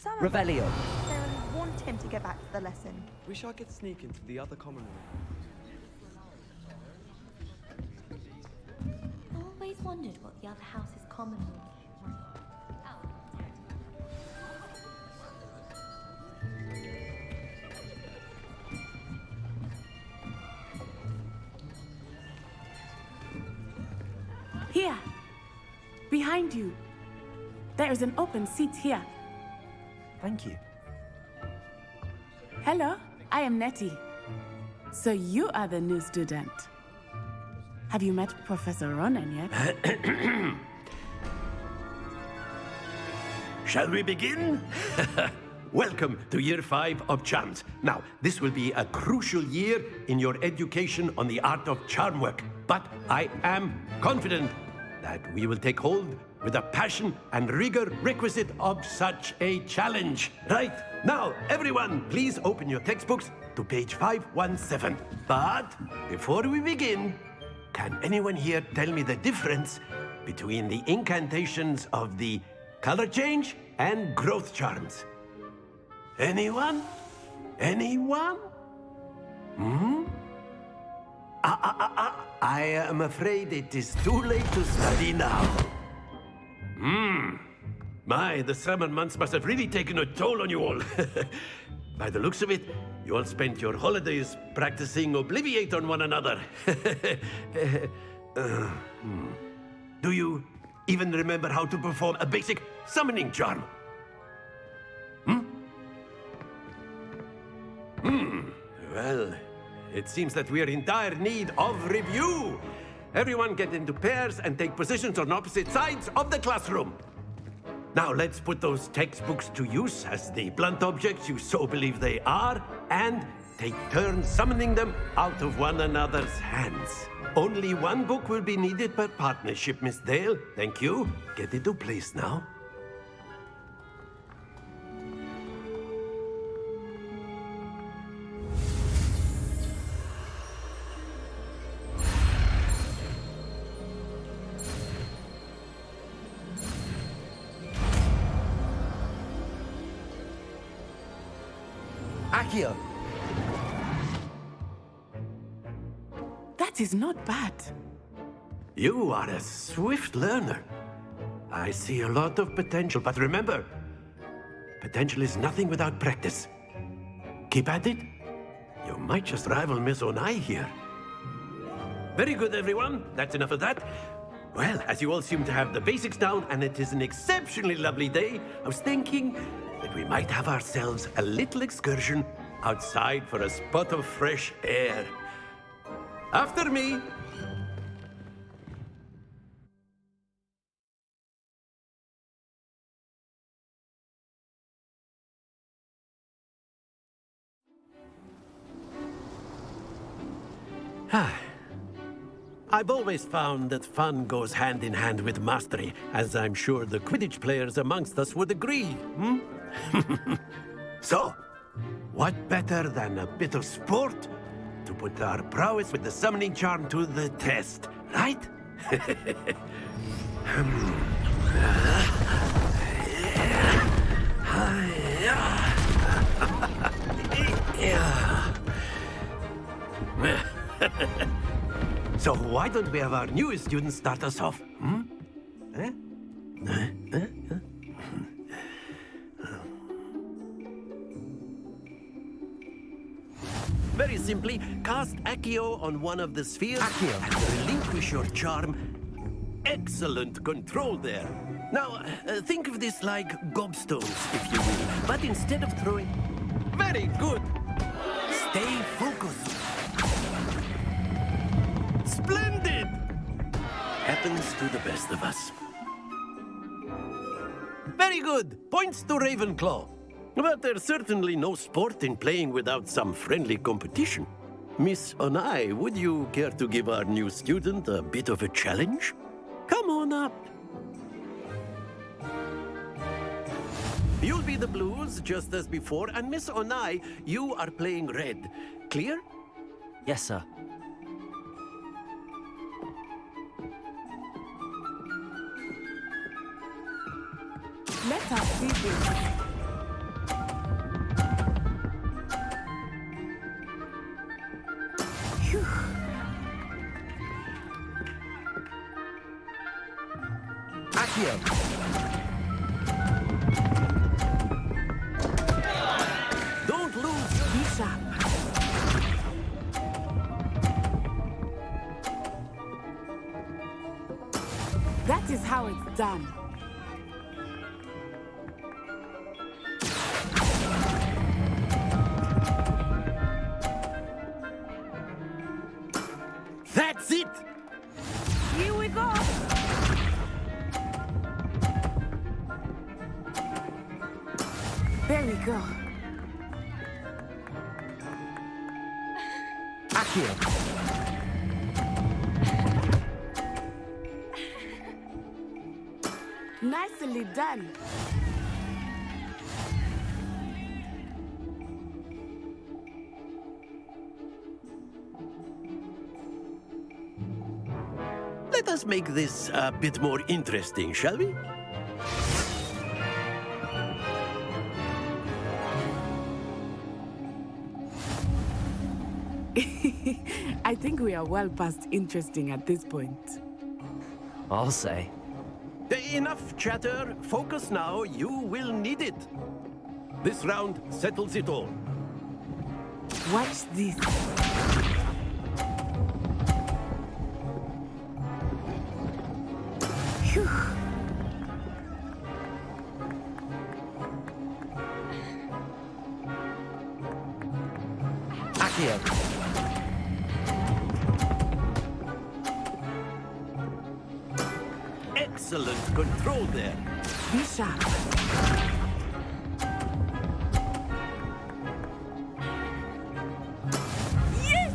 Some of us Revelio. don't necessarily want him to get back to the lesson. Wish I could sneak into the other common room. Always wondered what the other house's common room was. Here, behind you. There is an open seat here. Thank you. Hello, I am Nettie. So you are the new student. Have you met Professor Ronan yet? Shall we begin? Welcome to Year 5 of Charms. Now, this will be a crucial year in your education on the art of charm work. But I am confident that we will take hold with the passion and rigor requisite of such a challenge. Right, now, everyone, please open your textbooks to page 517. But before we begin, can anyone here tell me the difference between the incantations of the color change and growth charms? Anyone? Anyone? Hmm? I am afraid it is too late to study now. The summer months must have really taken a toll on you all. By the looks of it, you all spent your holidays practicing Obliviate on one another. Do you even remember how to perform a basic summoning charm? Well, it seems that we are in dire need of review. Everyone get into pairs and take positions on opposite sides of the classroom. Now let's put those textbooks to use as the blunt objects you so believe they are, and take turns summoning them out of one another's hands. Only one book will be needed per partnership, Miss Dale. Thank you. Get into place now. Accio. That is not bad. You are a swift learner. I see a lot of potential, but remember, potential is nothing without practice. Keep at it. You might just rival Miss Onai here. Very good, everyone. That's enough of that. Well, as you all seem to have the basics down, and it is an exceptionally lovely day, I was thinking that we might have ourselves a little excursion outside for a spot of fresh air. After me. I've always found that fun goes hand in hand with mastery, as I'm sure the Quidditch players amongst us would agree, hmm? So, what better than a bit of sport to put our prowess with the summoning charm to the test, right? So why don't we have our newest student start us off? Hmm? Eh? Very simply, cast Accio on one of the spheres and relinquish your charm. Excellent control there. Now, think of this like gobstones, if you will. But instead of throwing... Very good! Stay focused. Splendid! Happens to the best of us. Very good! Points to Ravenclaw. But there's certainly no sport in playing without some friendly competition. Miss Onai, would you care to give our new student a bit of a challenge? Come on up. You'll be the blues, just as before, and Miss Onai, you are playing red. Clear? Yes, sir. Let us see this. Phew. Accio. Don't lose your Bishop. That is how it's done. That's it! Here we go! There we go. Accio. Nicely done. Let us make this a bit more interesting, shall we? I think we are well past interesting at this point. I'll say. Enough chatter. Focus now. You will need it. This round settles it all. Watch this. Phew. Accio. Excellent control there. Bishop. Yes!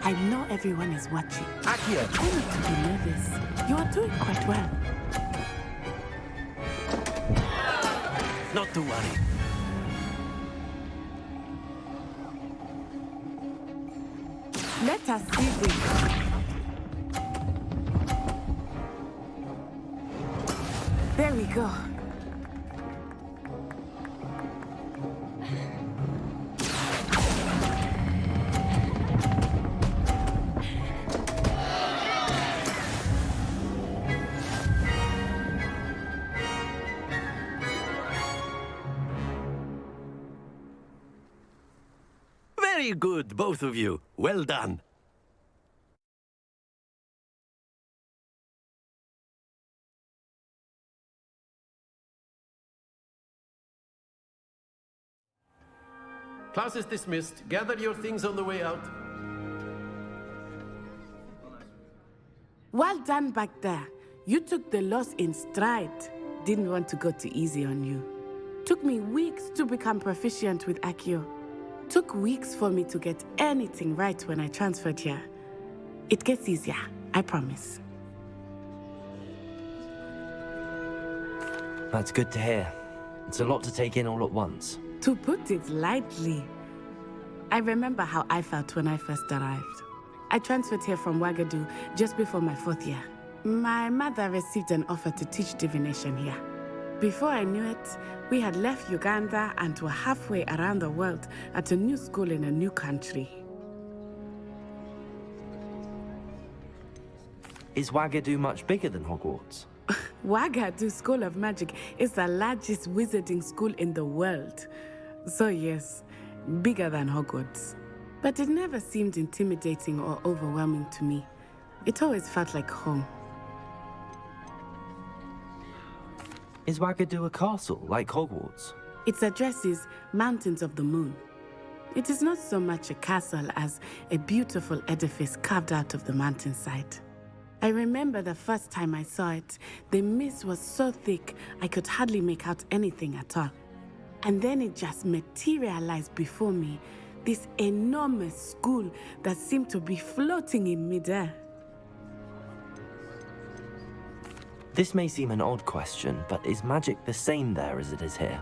I know everyone is watching. Accio. Try not to be nervous. You are doing quite well. Not to worry. Let us see this. There we go. Very good, both of you. Well done. Class is dismissed. Gather your things on the way out. Well done back there. You took the loss in stride. Didn't want to go too easy on you. Took me weeks to become proficient with Accio. Took weeks for me to get anything right when I transferred here. It gets easier, I promise. That's good to hear. It's a lot to take in all at once. To put it lightly, I remember how I felt when I first arrived. I transferred here from Wagadu just before my 4th year. My mother received an offer to teach divination here. Before I knew it, we had left Uganda and were halfway around the world at a new school in a new country. Is Wagadu much bigger than Hogwarts? Wagadu School of Magic is the largest wizarding school in the world. So yes, bigger than Hogwarts. But it never seemed intimidating or overwhelming to me. It always felt like home. Is Wagadu a castle, like Hogwarts? Its address is Mountains of the Moon. It is not so much a castle as a beautiful edifice carved out of the mountainside. I remember the first time I saw it, the mist was so thick I could hardly make out anything at all. And then it just materialized before me, this enormous school that seemed to be floating in midair. This may seem an odd question, but is magic the same there as it is here?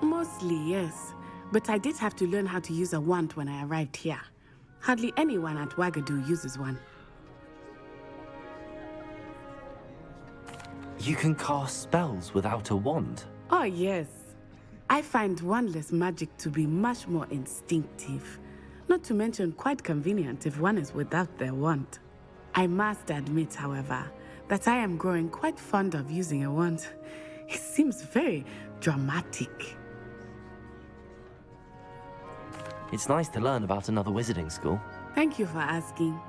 Mostly, yes. But I did have to learn how to use a wand when I arrived here. Hardly anyone at Wagadu uses one. You can cast spells without a wand? Oh, yes. I find wandless magic to be much more instinctive. Not to mention quite convenient if one is without their wand. I must admit, however, that I am growing quite fond of using a wand. It seems very dramatic. It's nice to learn about another wizarding school. Thank you for asking.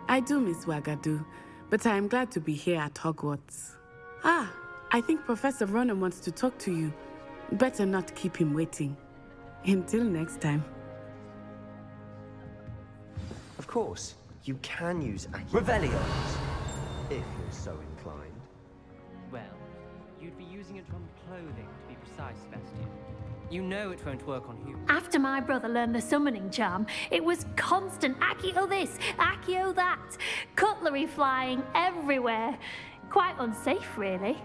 I do miss Wagadu, but I am glad to be here at Hogwarts. Ah, I think Professor Ronan wants to talk to you. Better not keep him waiting. Until next time. Of course, you can use Revelio! if you're so inclined. Well, you'd be using it on clothing, to be precise, Sebastian. You know it won't work on humans. After my brother learned the summoning charm, it was constant Accio this, Accio that. Cutlery flying everywhere. Quite unsafe, really.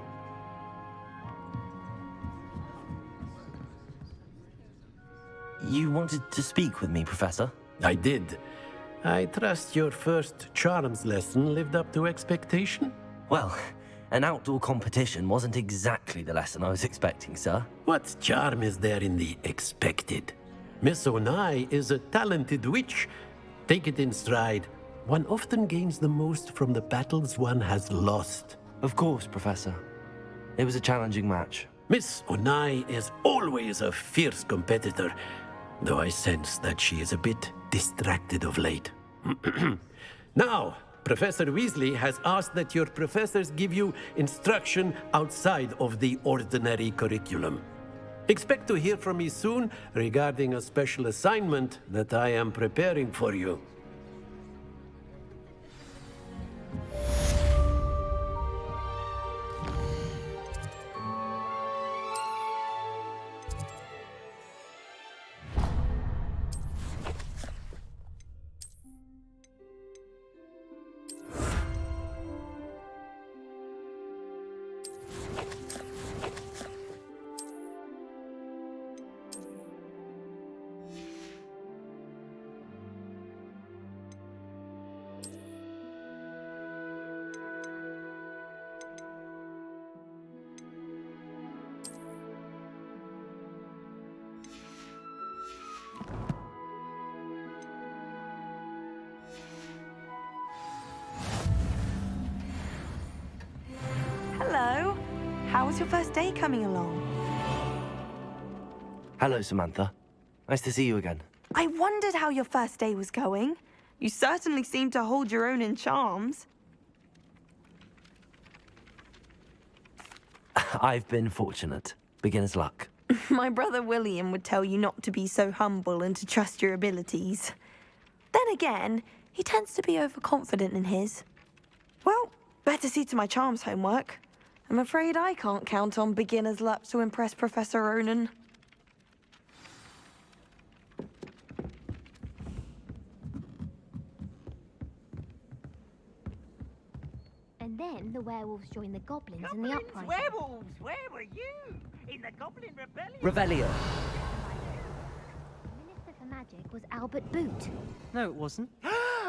You wanted to speak with me, Professor? I did. I trust your first charms lesson lived up to expectation? Well, an outdoor competition wasn't exactly the lesson I was expecting, sir. What charm is there in the expected? Miss Onai is a talented witch. Take it in stride. One often gains the most from the battles one has lost. Of course, Professor. It was a challenging match. Miss Onai is always a fierce competitor, though I sense that she is a bit distracted of late. Now, Professor Weasley has asked that your professors give you instruction outside of the ordinary curriculum. Expect to hear from me soon regarding a special assignment that I am preparing for you. Hello. How was your first day coming along? Hello, Samantha. Nice to see you again. I wondered how your first day was going. You certainly seem to hold your own in charms. I've been fortunate. Beginner's luck. My brother William would tell you not to be so humble and to trust your abilities. Then again, he tends to be overconfident in his. Better see to my charms homework. I'm afraid I can't count on beginner's luck to impress Professor Ronan. And then the werewolves joined the goblins in the uprising. Werewolves! Where were you? In the Goblin Rebellion? Revelio. Minister for Magic was Albert Boot. No, it wasn't.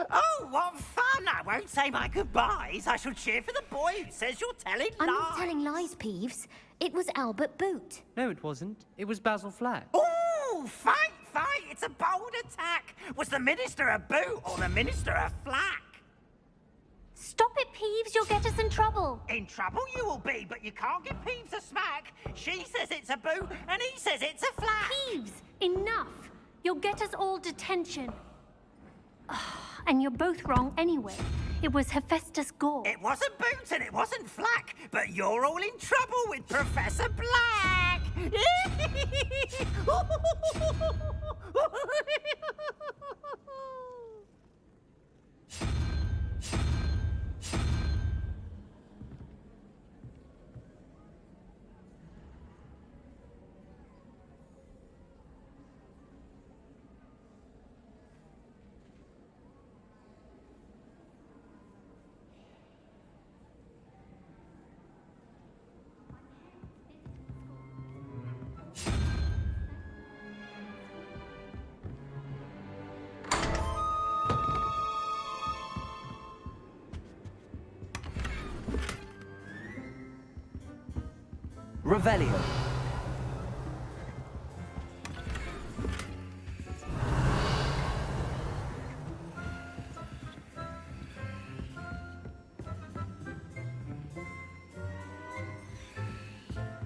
Oh, what fun! I won't say my goodbyes. I shall cheer for the boy who says you're telling lies. I'm not telling lies, Peeves. It was Albert Boot. No, it wasn't. It was Basil Flack. Oh, fight! It's a bold attack. Was the Minister a boot or the Minister a flack? Stop it, Peeves. You'll get us in trouble. In trouble you will be, but you can't give Peeves a smack. She says it's a boot, and he says it's a flack. Peeves, enough. You'll get us all detention. And you're both wrong anyway. It was Hephaestus Gore. It wasn't Boot and it wasn't Flack, but you're all in trouble with Professor Black. Revelio.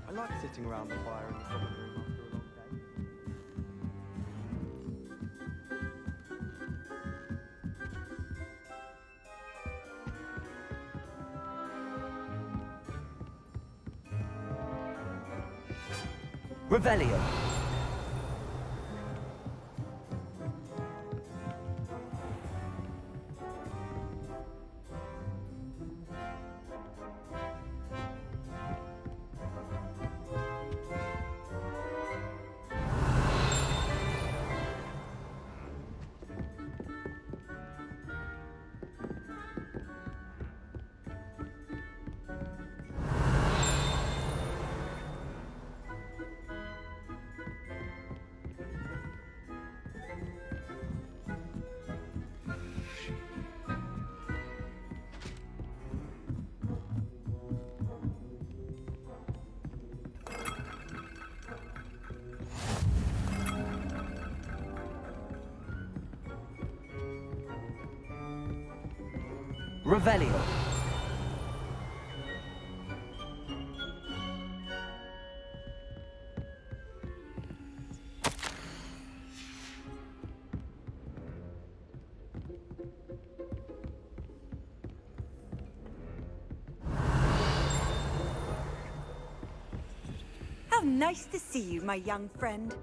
I like sitting around the fire in the common room after a long day. Revelio. Revelio. How nice to see you, my young friend.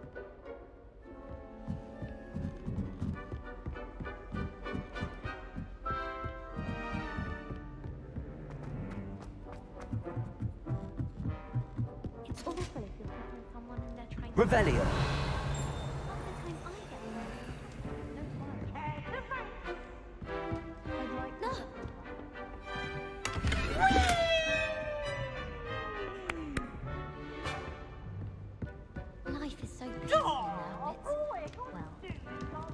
It's awful if you're picking someone and they're trying Revelio. Half the time I get I'd like to... Life is so beautiful now. It's... well...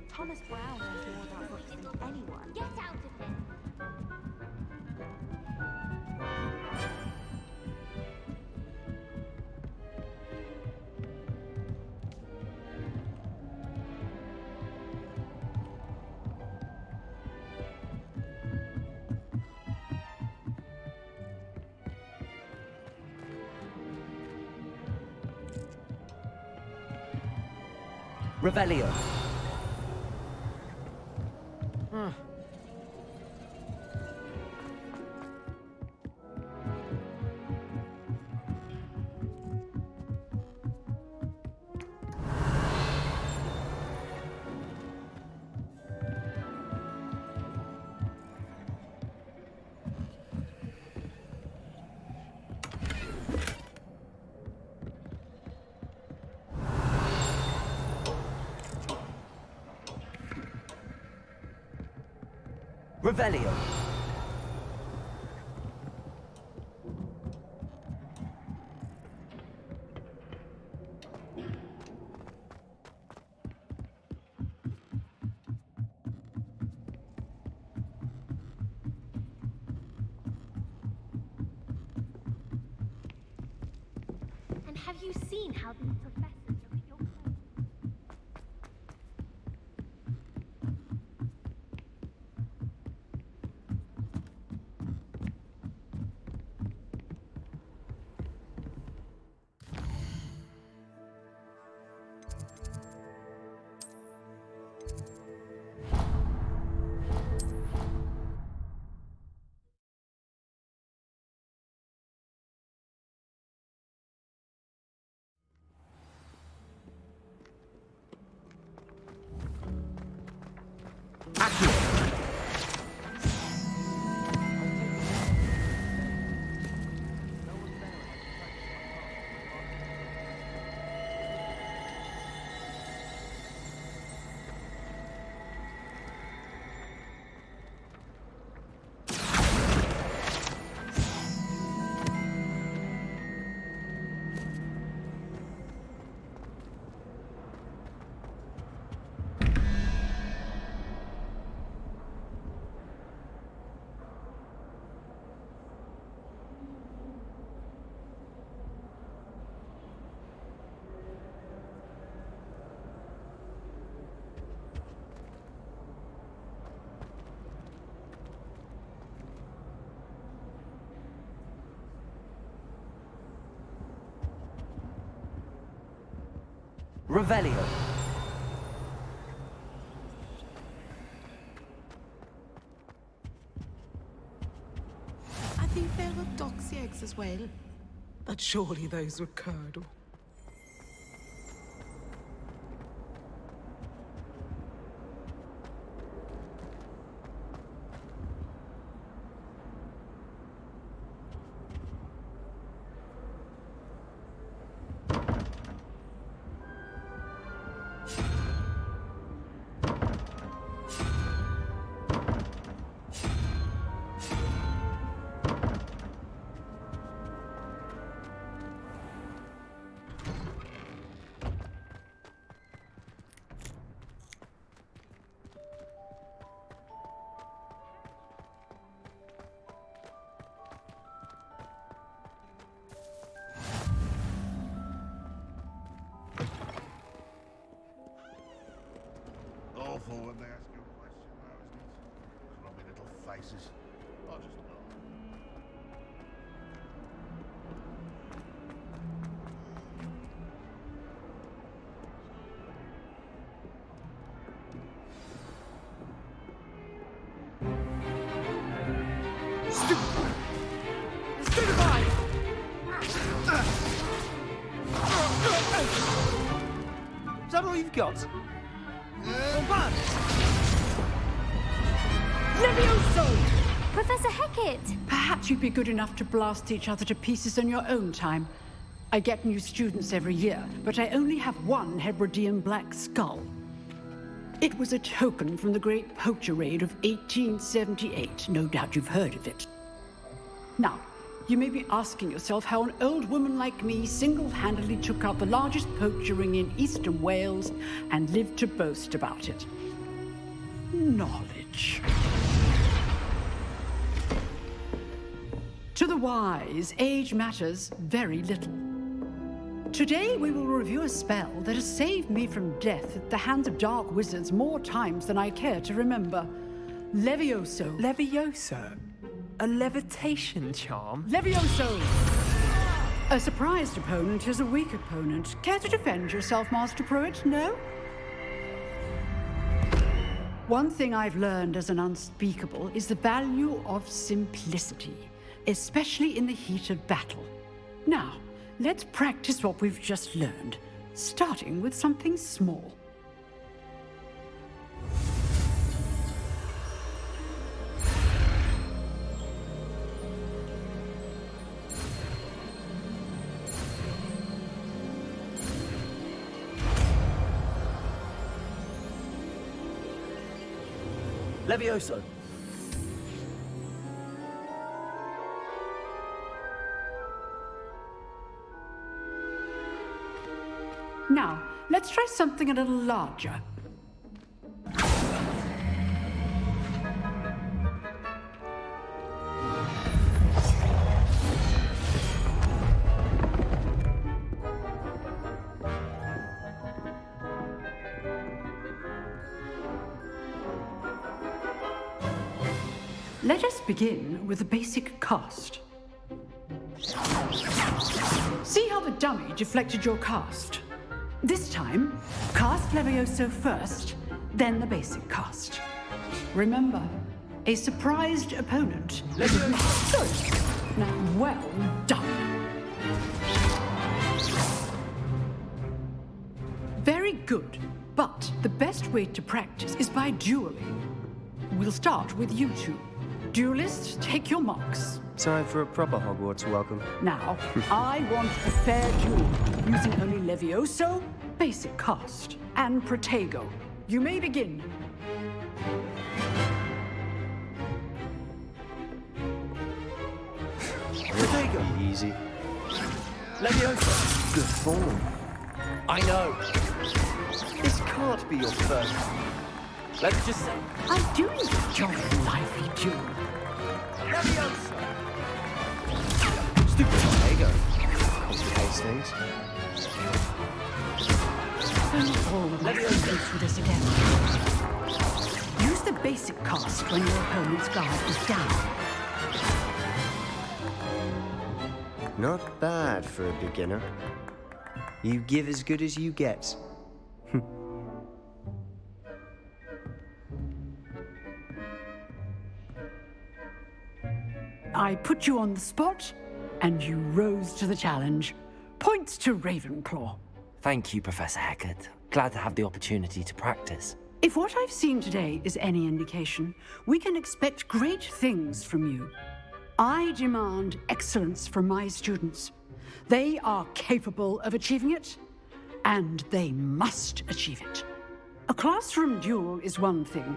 Thomas Brown knows more about books than anyone. Get out of here! Revelio. Revelio. And have you seen how these professors look at your clothes? Revelio. I think there were doxy eggs as well. But surely those were curdle. Awful when they ask you a question, though, isn't it? Grubby little faces. I'll just nod. Is that all you've got? Levioso! Professor Hecat! Perhaps you'd be good enough to blast each other to pieces in your own time. I get new students every year, but I only have one Hebridean black skull. It was a token from the Great Poacher Raid of 1878. No doubt you've heard of it. Now, you may be asking yourself how an old woman like me single-handedly took out the largest poacher ring in eastern Wales and lived to boast about it. Knowledge. To the wise, age matters very little. Today we will review a spell that has saved me from death at the hands of dark wizards more times than I care to remember. Levioso. Levioso? A levitation charm? Levioso! A surprised opponent is a weak opponent. Care to defend yourself, Master Pruitt? No? One thing I've learned as an unspeakable is the value of simplicity, especially in the heat of battle. Now, let's practice what we've just learned, starting with something small. Levioso. Let's try something a little larger. Let us begin with the basic cast. See how the dummy deflected your cast? This time, cast Levioso first, then the basic cast. Remember, a surprised opponent. Levioso! Good. Now, well done. Very good, but the best way to practice is by dueling. We'll start with you two. Duelists, take your marks. Time for a proper Hogwarts welcome. Now, I want a fair duel, using only Levioso, basic cast, and Protego. You may begin. Protego. Easy. Levioso. Good form. I know. This can't be your first. Let's just say... I do enjoy a lively duel. Levioso. Stupid Protego. Complicates things. Don't all of my friends with us again. Use the basic cast when your opponent's guard is down. Not bad for a beginner. You give as good as you get. I put you on the spot, and you rose to the challenge. Points to Ravenclaw. Thank you, Professor Hecat. Glad to have the opportunity to practice. If what I've seen today is any indication, we can expect great things from you. I demand excellence from my students. They are capable of achieving it, and they must achieve it. A classroom duel is one thing,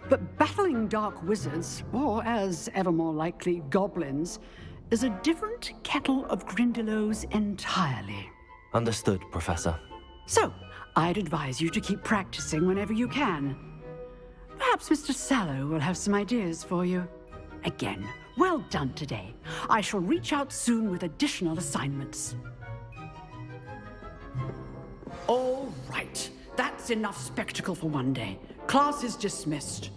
but battling dark wizards, or as ever more likely, goblins, is a different kettle of Grindylows entirely. Understood, Professor. So, I'd advise you to keep practicing whenever you can. Perhaps Mr. Sallow will have some ideas for you. Again, well done today. I shall reach out soon with additional assignments. All right. That's enough spectacle for one day. Class is dismissed.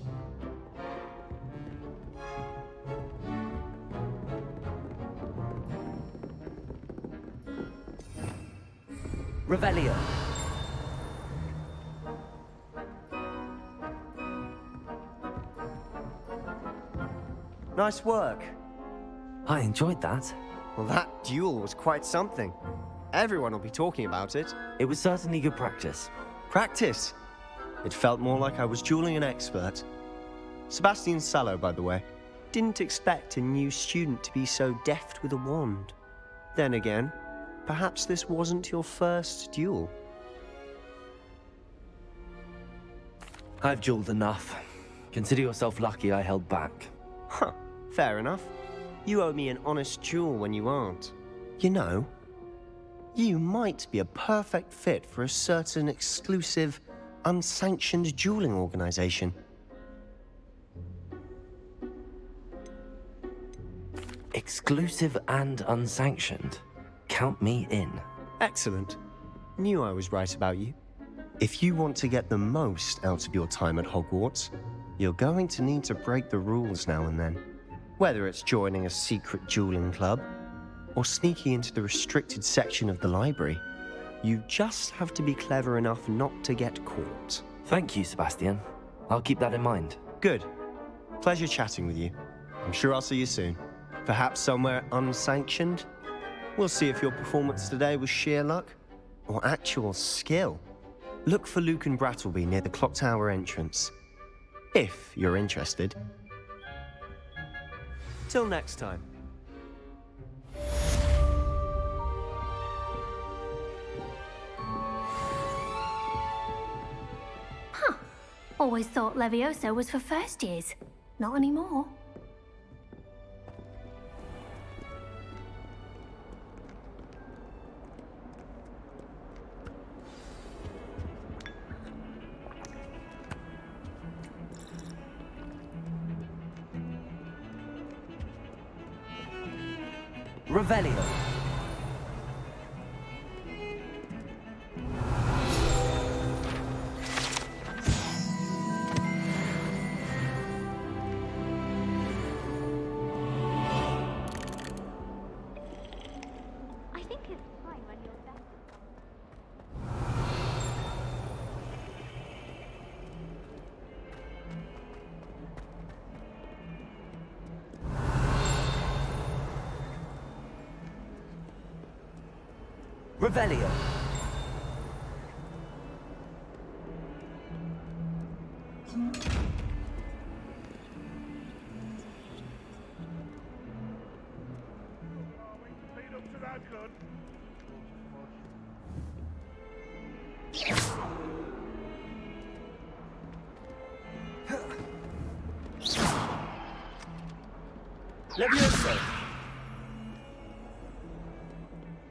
Revelio. Nice work. I enjoyed that. Well, that duel was quite something. Everyone will be talking about it. It was certainly good practice. Practice? It felt more like I was dueling an expert. Sebastian Sallow, by the way. Didn't expect a new student to be so deft with a wand. Then again, perhaps this wasn't your first duel. I've dueled enough. Consider yourself lucky I held back. Huh, fair enough. You owe me an honest duel when you aren't. You know, you might be a perfect fit for a certain exclusive, unsanctioned dueling organization. Exclusive and unsanctioned. Count me in. Excellent. Knew I was right about you. If you want to get the most out of your time at Hogwarts, you're going to need to break the rules now and then. Whether it's joining a secret dueling club, or sneaking into the restricted section of the library, you just have to be clever enough not to get caught. Thank you, Sebastian. I'll keep that in mind. Good. Pleasure chatting with you. I'm sure I'll see you soon. Perhaps somewhere unsanctioned? We'll see if your performance today was sheer luck or actual skill. Look for Luke and Brattleby near the clock tower entrance, if you're interested. Till next time. Huh. Always thought Levioso was for first years. Not anymore. Revelio. I think it's fine when you're back. Revelio. Lead up to that gun. Levioso!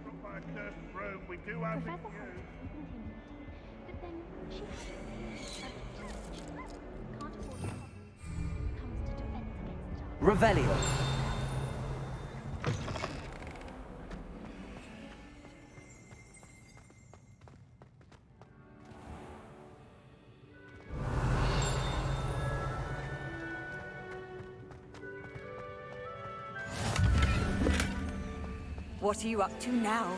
Look by a cursed room, we do have it Professor you. Hogwarts, but then she can't afford to comes to defense against the dark. Revelio. What are you up to now?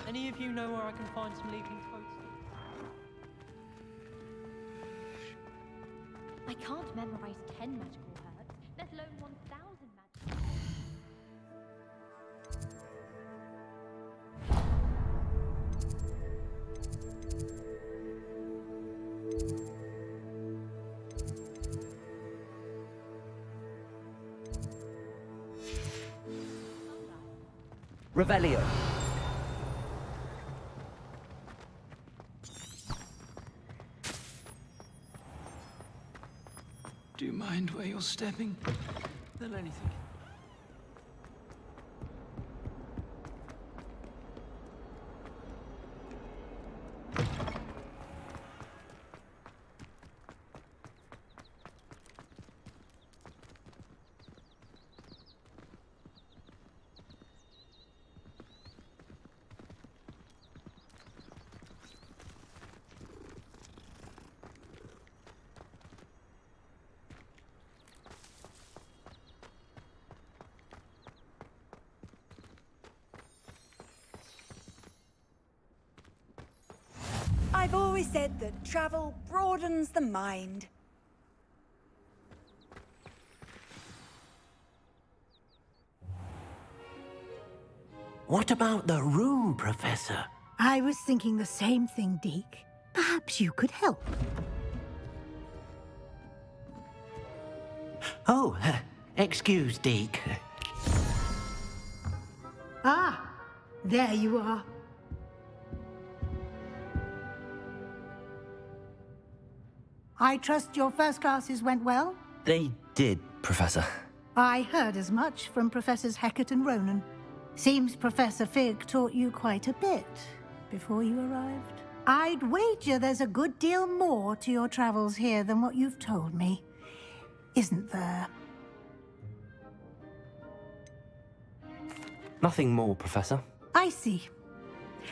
Any of you know where I can find some leaping toadstools? I can't memorize 10 magical herbs, let alone 1,000 magical. Revelio. Do you mind where you're stepping? Than anything. I've always said that travel broadens the mind. What about the room, Professor? I was thinking the same thing, Deke. Perhaps you could help. Oh, excuse, Deke. Ah, there you are. I trust your first classes went well? They did, Professor. I heard as much from Professors Hecat and Ronan. Seems Professor Fig taught you quite a bit before you arrived. I'd wager there's a good deal more to your travels here than what you've told me. Isn't there? Nothing more, Professor. I see.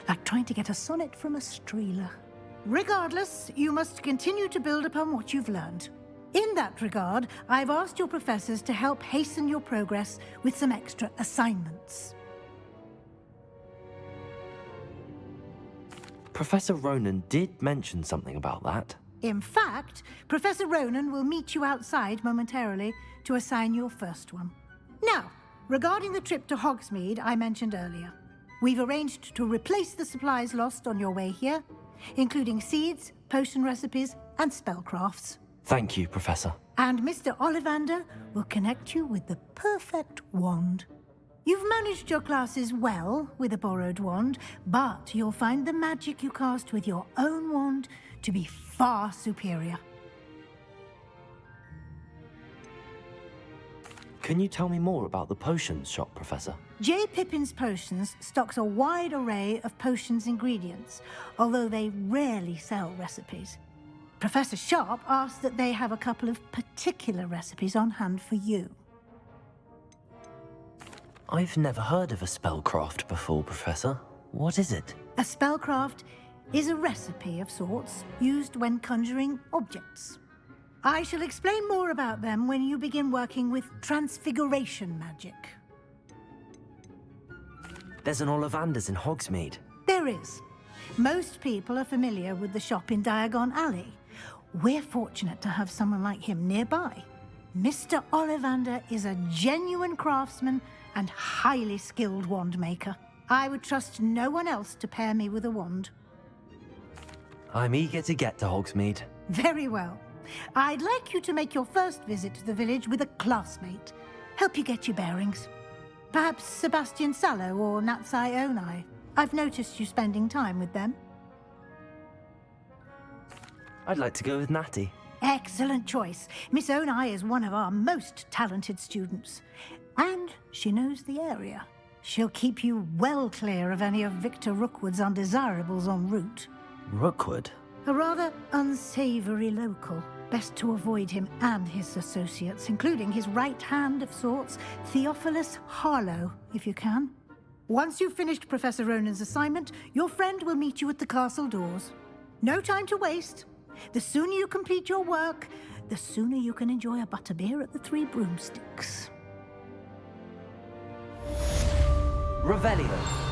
Like trying to get a sonnet from a streeler. Regardless, you must continue to build upon what you've learned. In that regard, I've asked your professors to help hasten your progress with some extra assignments. Professor Ronan did mention something about that. In fact, Professor Ronan will meet you outside momentarily to assign your first one. Now, regarding the trip to Hogsmeade I mentioned earlier, we've arranged to replace the supplies lost on your way here, including seeds, potion recipes, and spellcrafts. Thank you, Professor. And Mr. Ollivander will connect you with the perfect wand. You've managed your classes well with a borrowed wand, but you'll find the magic you cast with your own wand to be far superior. Can you tell me more about the potions shop, Professor? J. Pippin's Potions stocks a wide array of potions ingredients, although they rarely sell recipes. Professor Sharp asked that they have a couple of particular recipes on hand for you. I've never heard of a spellcraft before, Professor. What is it? A spellcraft is a recipe of sorts used when conjuring objects. I shall explain more about them when you begin working with transfiguration magic. There's an Ollivander's in Hogsmeade. There is. Most people are familiar with the shop in Diagon Alley. We're fortunate to have someone like him nearby. Mr. Ollivander is a genuine craftsman and highly skilled wand maker. I would trust no one else to pair me with a wand. I'm eager to get to Hogsmeade. Very well. I'd like you to make your first visit to the village with a classmate. Help you get your bearings. Perhaps Sebastian Sallow or Natsai Onai. I've noticed you spending time with them. I'd like to go with Natty. Excellent choice. Miss Onai is one of our most talented students. And she knows the area. She'll keep you well clear of any of Victor Rookwood's undesirables en route. Rookwood? A rather unsavory local. Best to avoid him and his associates, including his right hand of sorts, Theophilus Harlow, if you can. Once you've finished Professor Ronan's assignment, your friend will meet you at the castle doors. No time to waste. The sooner you complete your work, the sooner you can enjoy a butterbeer at the Three Broomsticks. Revelio.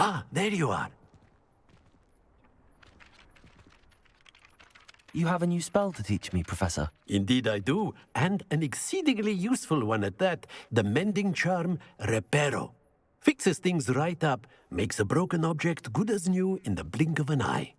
Ah, there you are. You have a new spell to teach me, Professor. Indeed I do, and an exceedingly useful one at that. The mending charm, Reparo. Fixes things right up, makes a broken object good as new in the blink of an eye.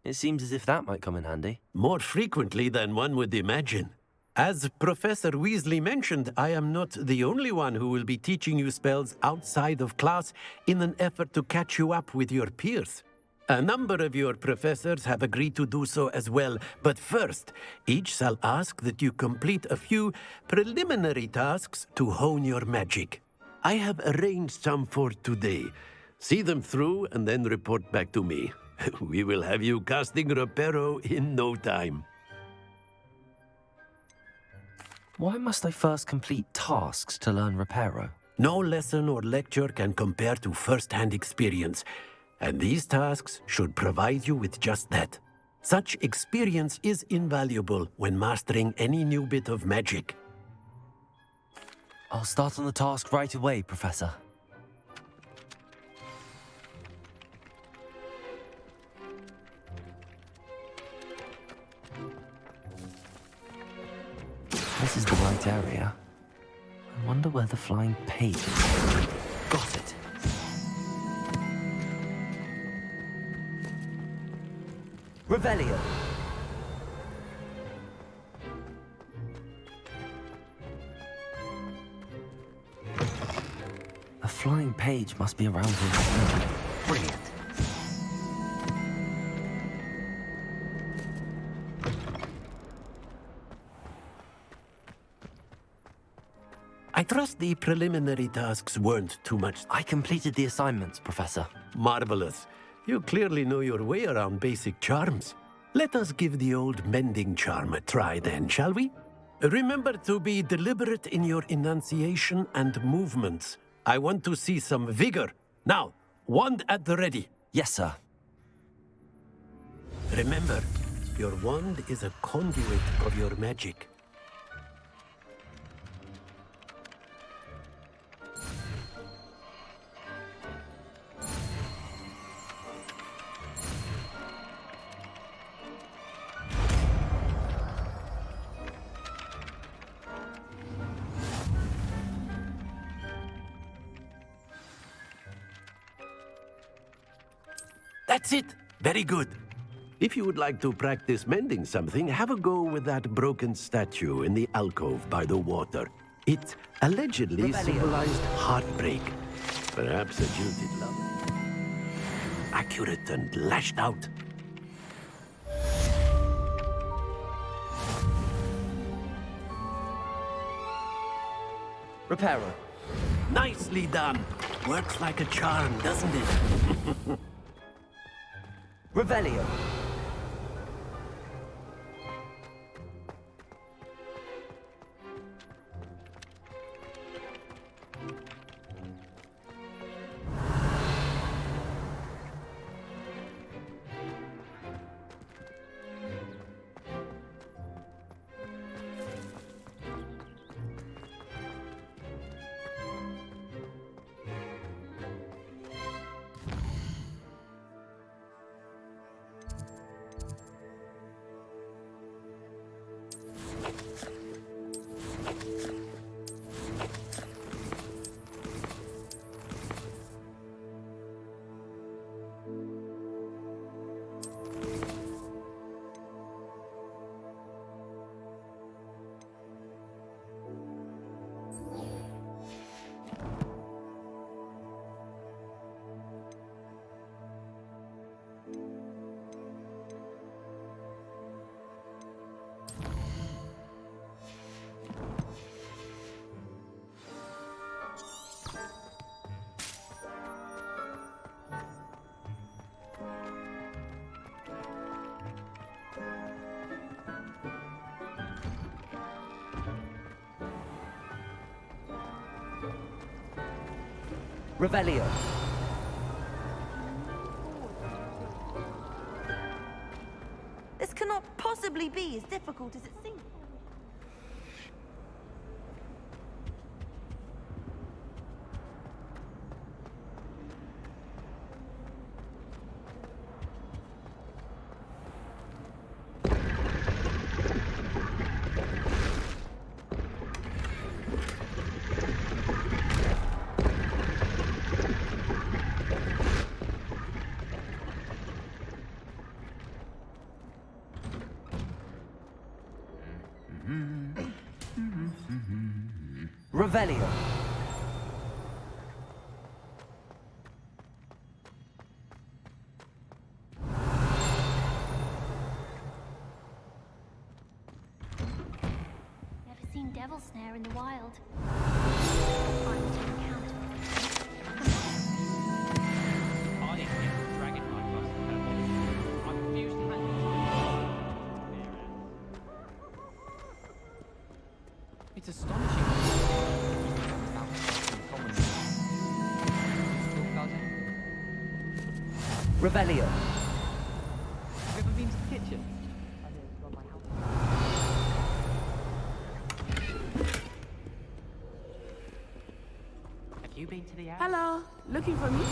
It seems as if that might come in handy. More frequently than one would imagine. As Professor Weasley mentioned, I am not the only one who will be teaching you spells outside of class in an effort to catch you up with your peers. A number of your professors have agreed to do so as well, but first, each shall ask that you complete a few preliminary tasks to hone your magic. I have arranged some for today. See them through and then report back to me. We will have you casting Reparo in no time. Why must I first complete tasks to learn Reparo? No lesson or lecture can compare to first-hand experience, and these tasks should provide you with just that. Such experience is invaluable when mastering any new bit of magic. I'll start on the task right away, Professor. This is the right area. I wonder where the flying page is. Got it. Revelio. A flying page must be around here somewhere. Brilliant. I trust the preliminary tasks weren't too much. I completed the assignments, Professor. Marvelous. You clearly know your way around basic charms. Let us give the old mending charm a try then, shall we? Remember to be deliberate in your enunciation and movements. I want to see some vigor. Now, wand at the ready. Yes, sir. Remember, your wand is a conduit of your magic. That's it. Very good. If you would like to practice mending something, have a go with that broken statue in the alcove by the water. It allegedly symbolized heartbreak. Perhaps a jilted lover. Accurate and lashed out. Repairer. Nicely done. Works like a charm, doesn't it? Revelio. Revelio. This cannot possibly be as difficult as it seems. Revelio. Never seen devil snare in the wild. Find it in encounter. I didn't get the dragon eye across the catapult. I refused to hand it. It's astonishing. Revelio. Have you ever been to the kitchen? been to the house? Hello, looking for me?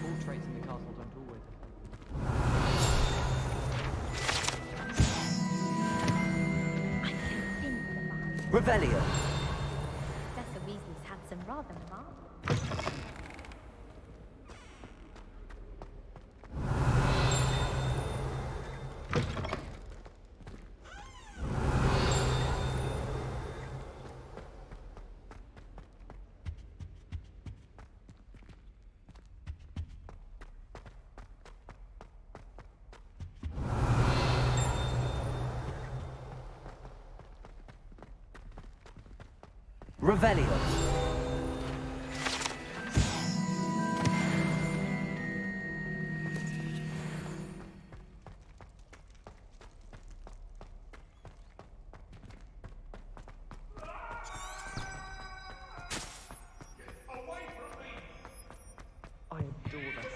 Portraits in the castle don't always. Revelio. Professor Weasley's had some rather remarkable. Revelio. I adore that.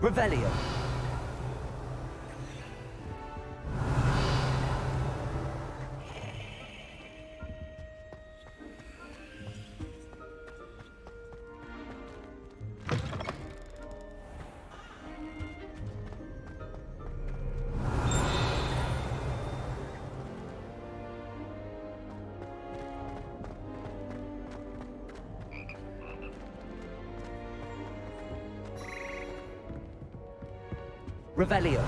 Revelio. Revelio.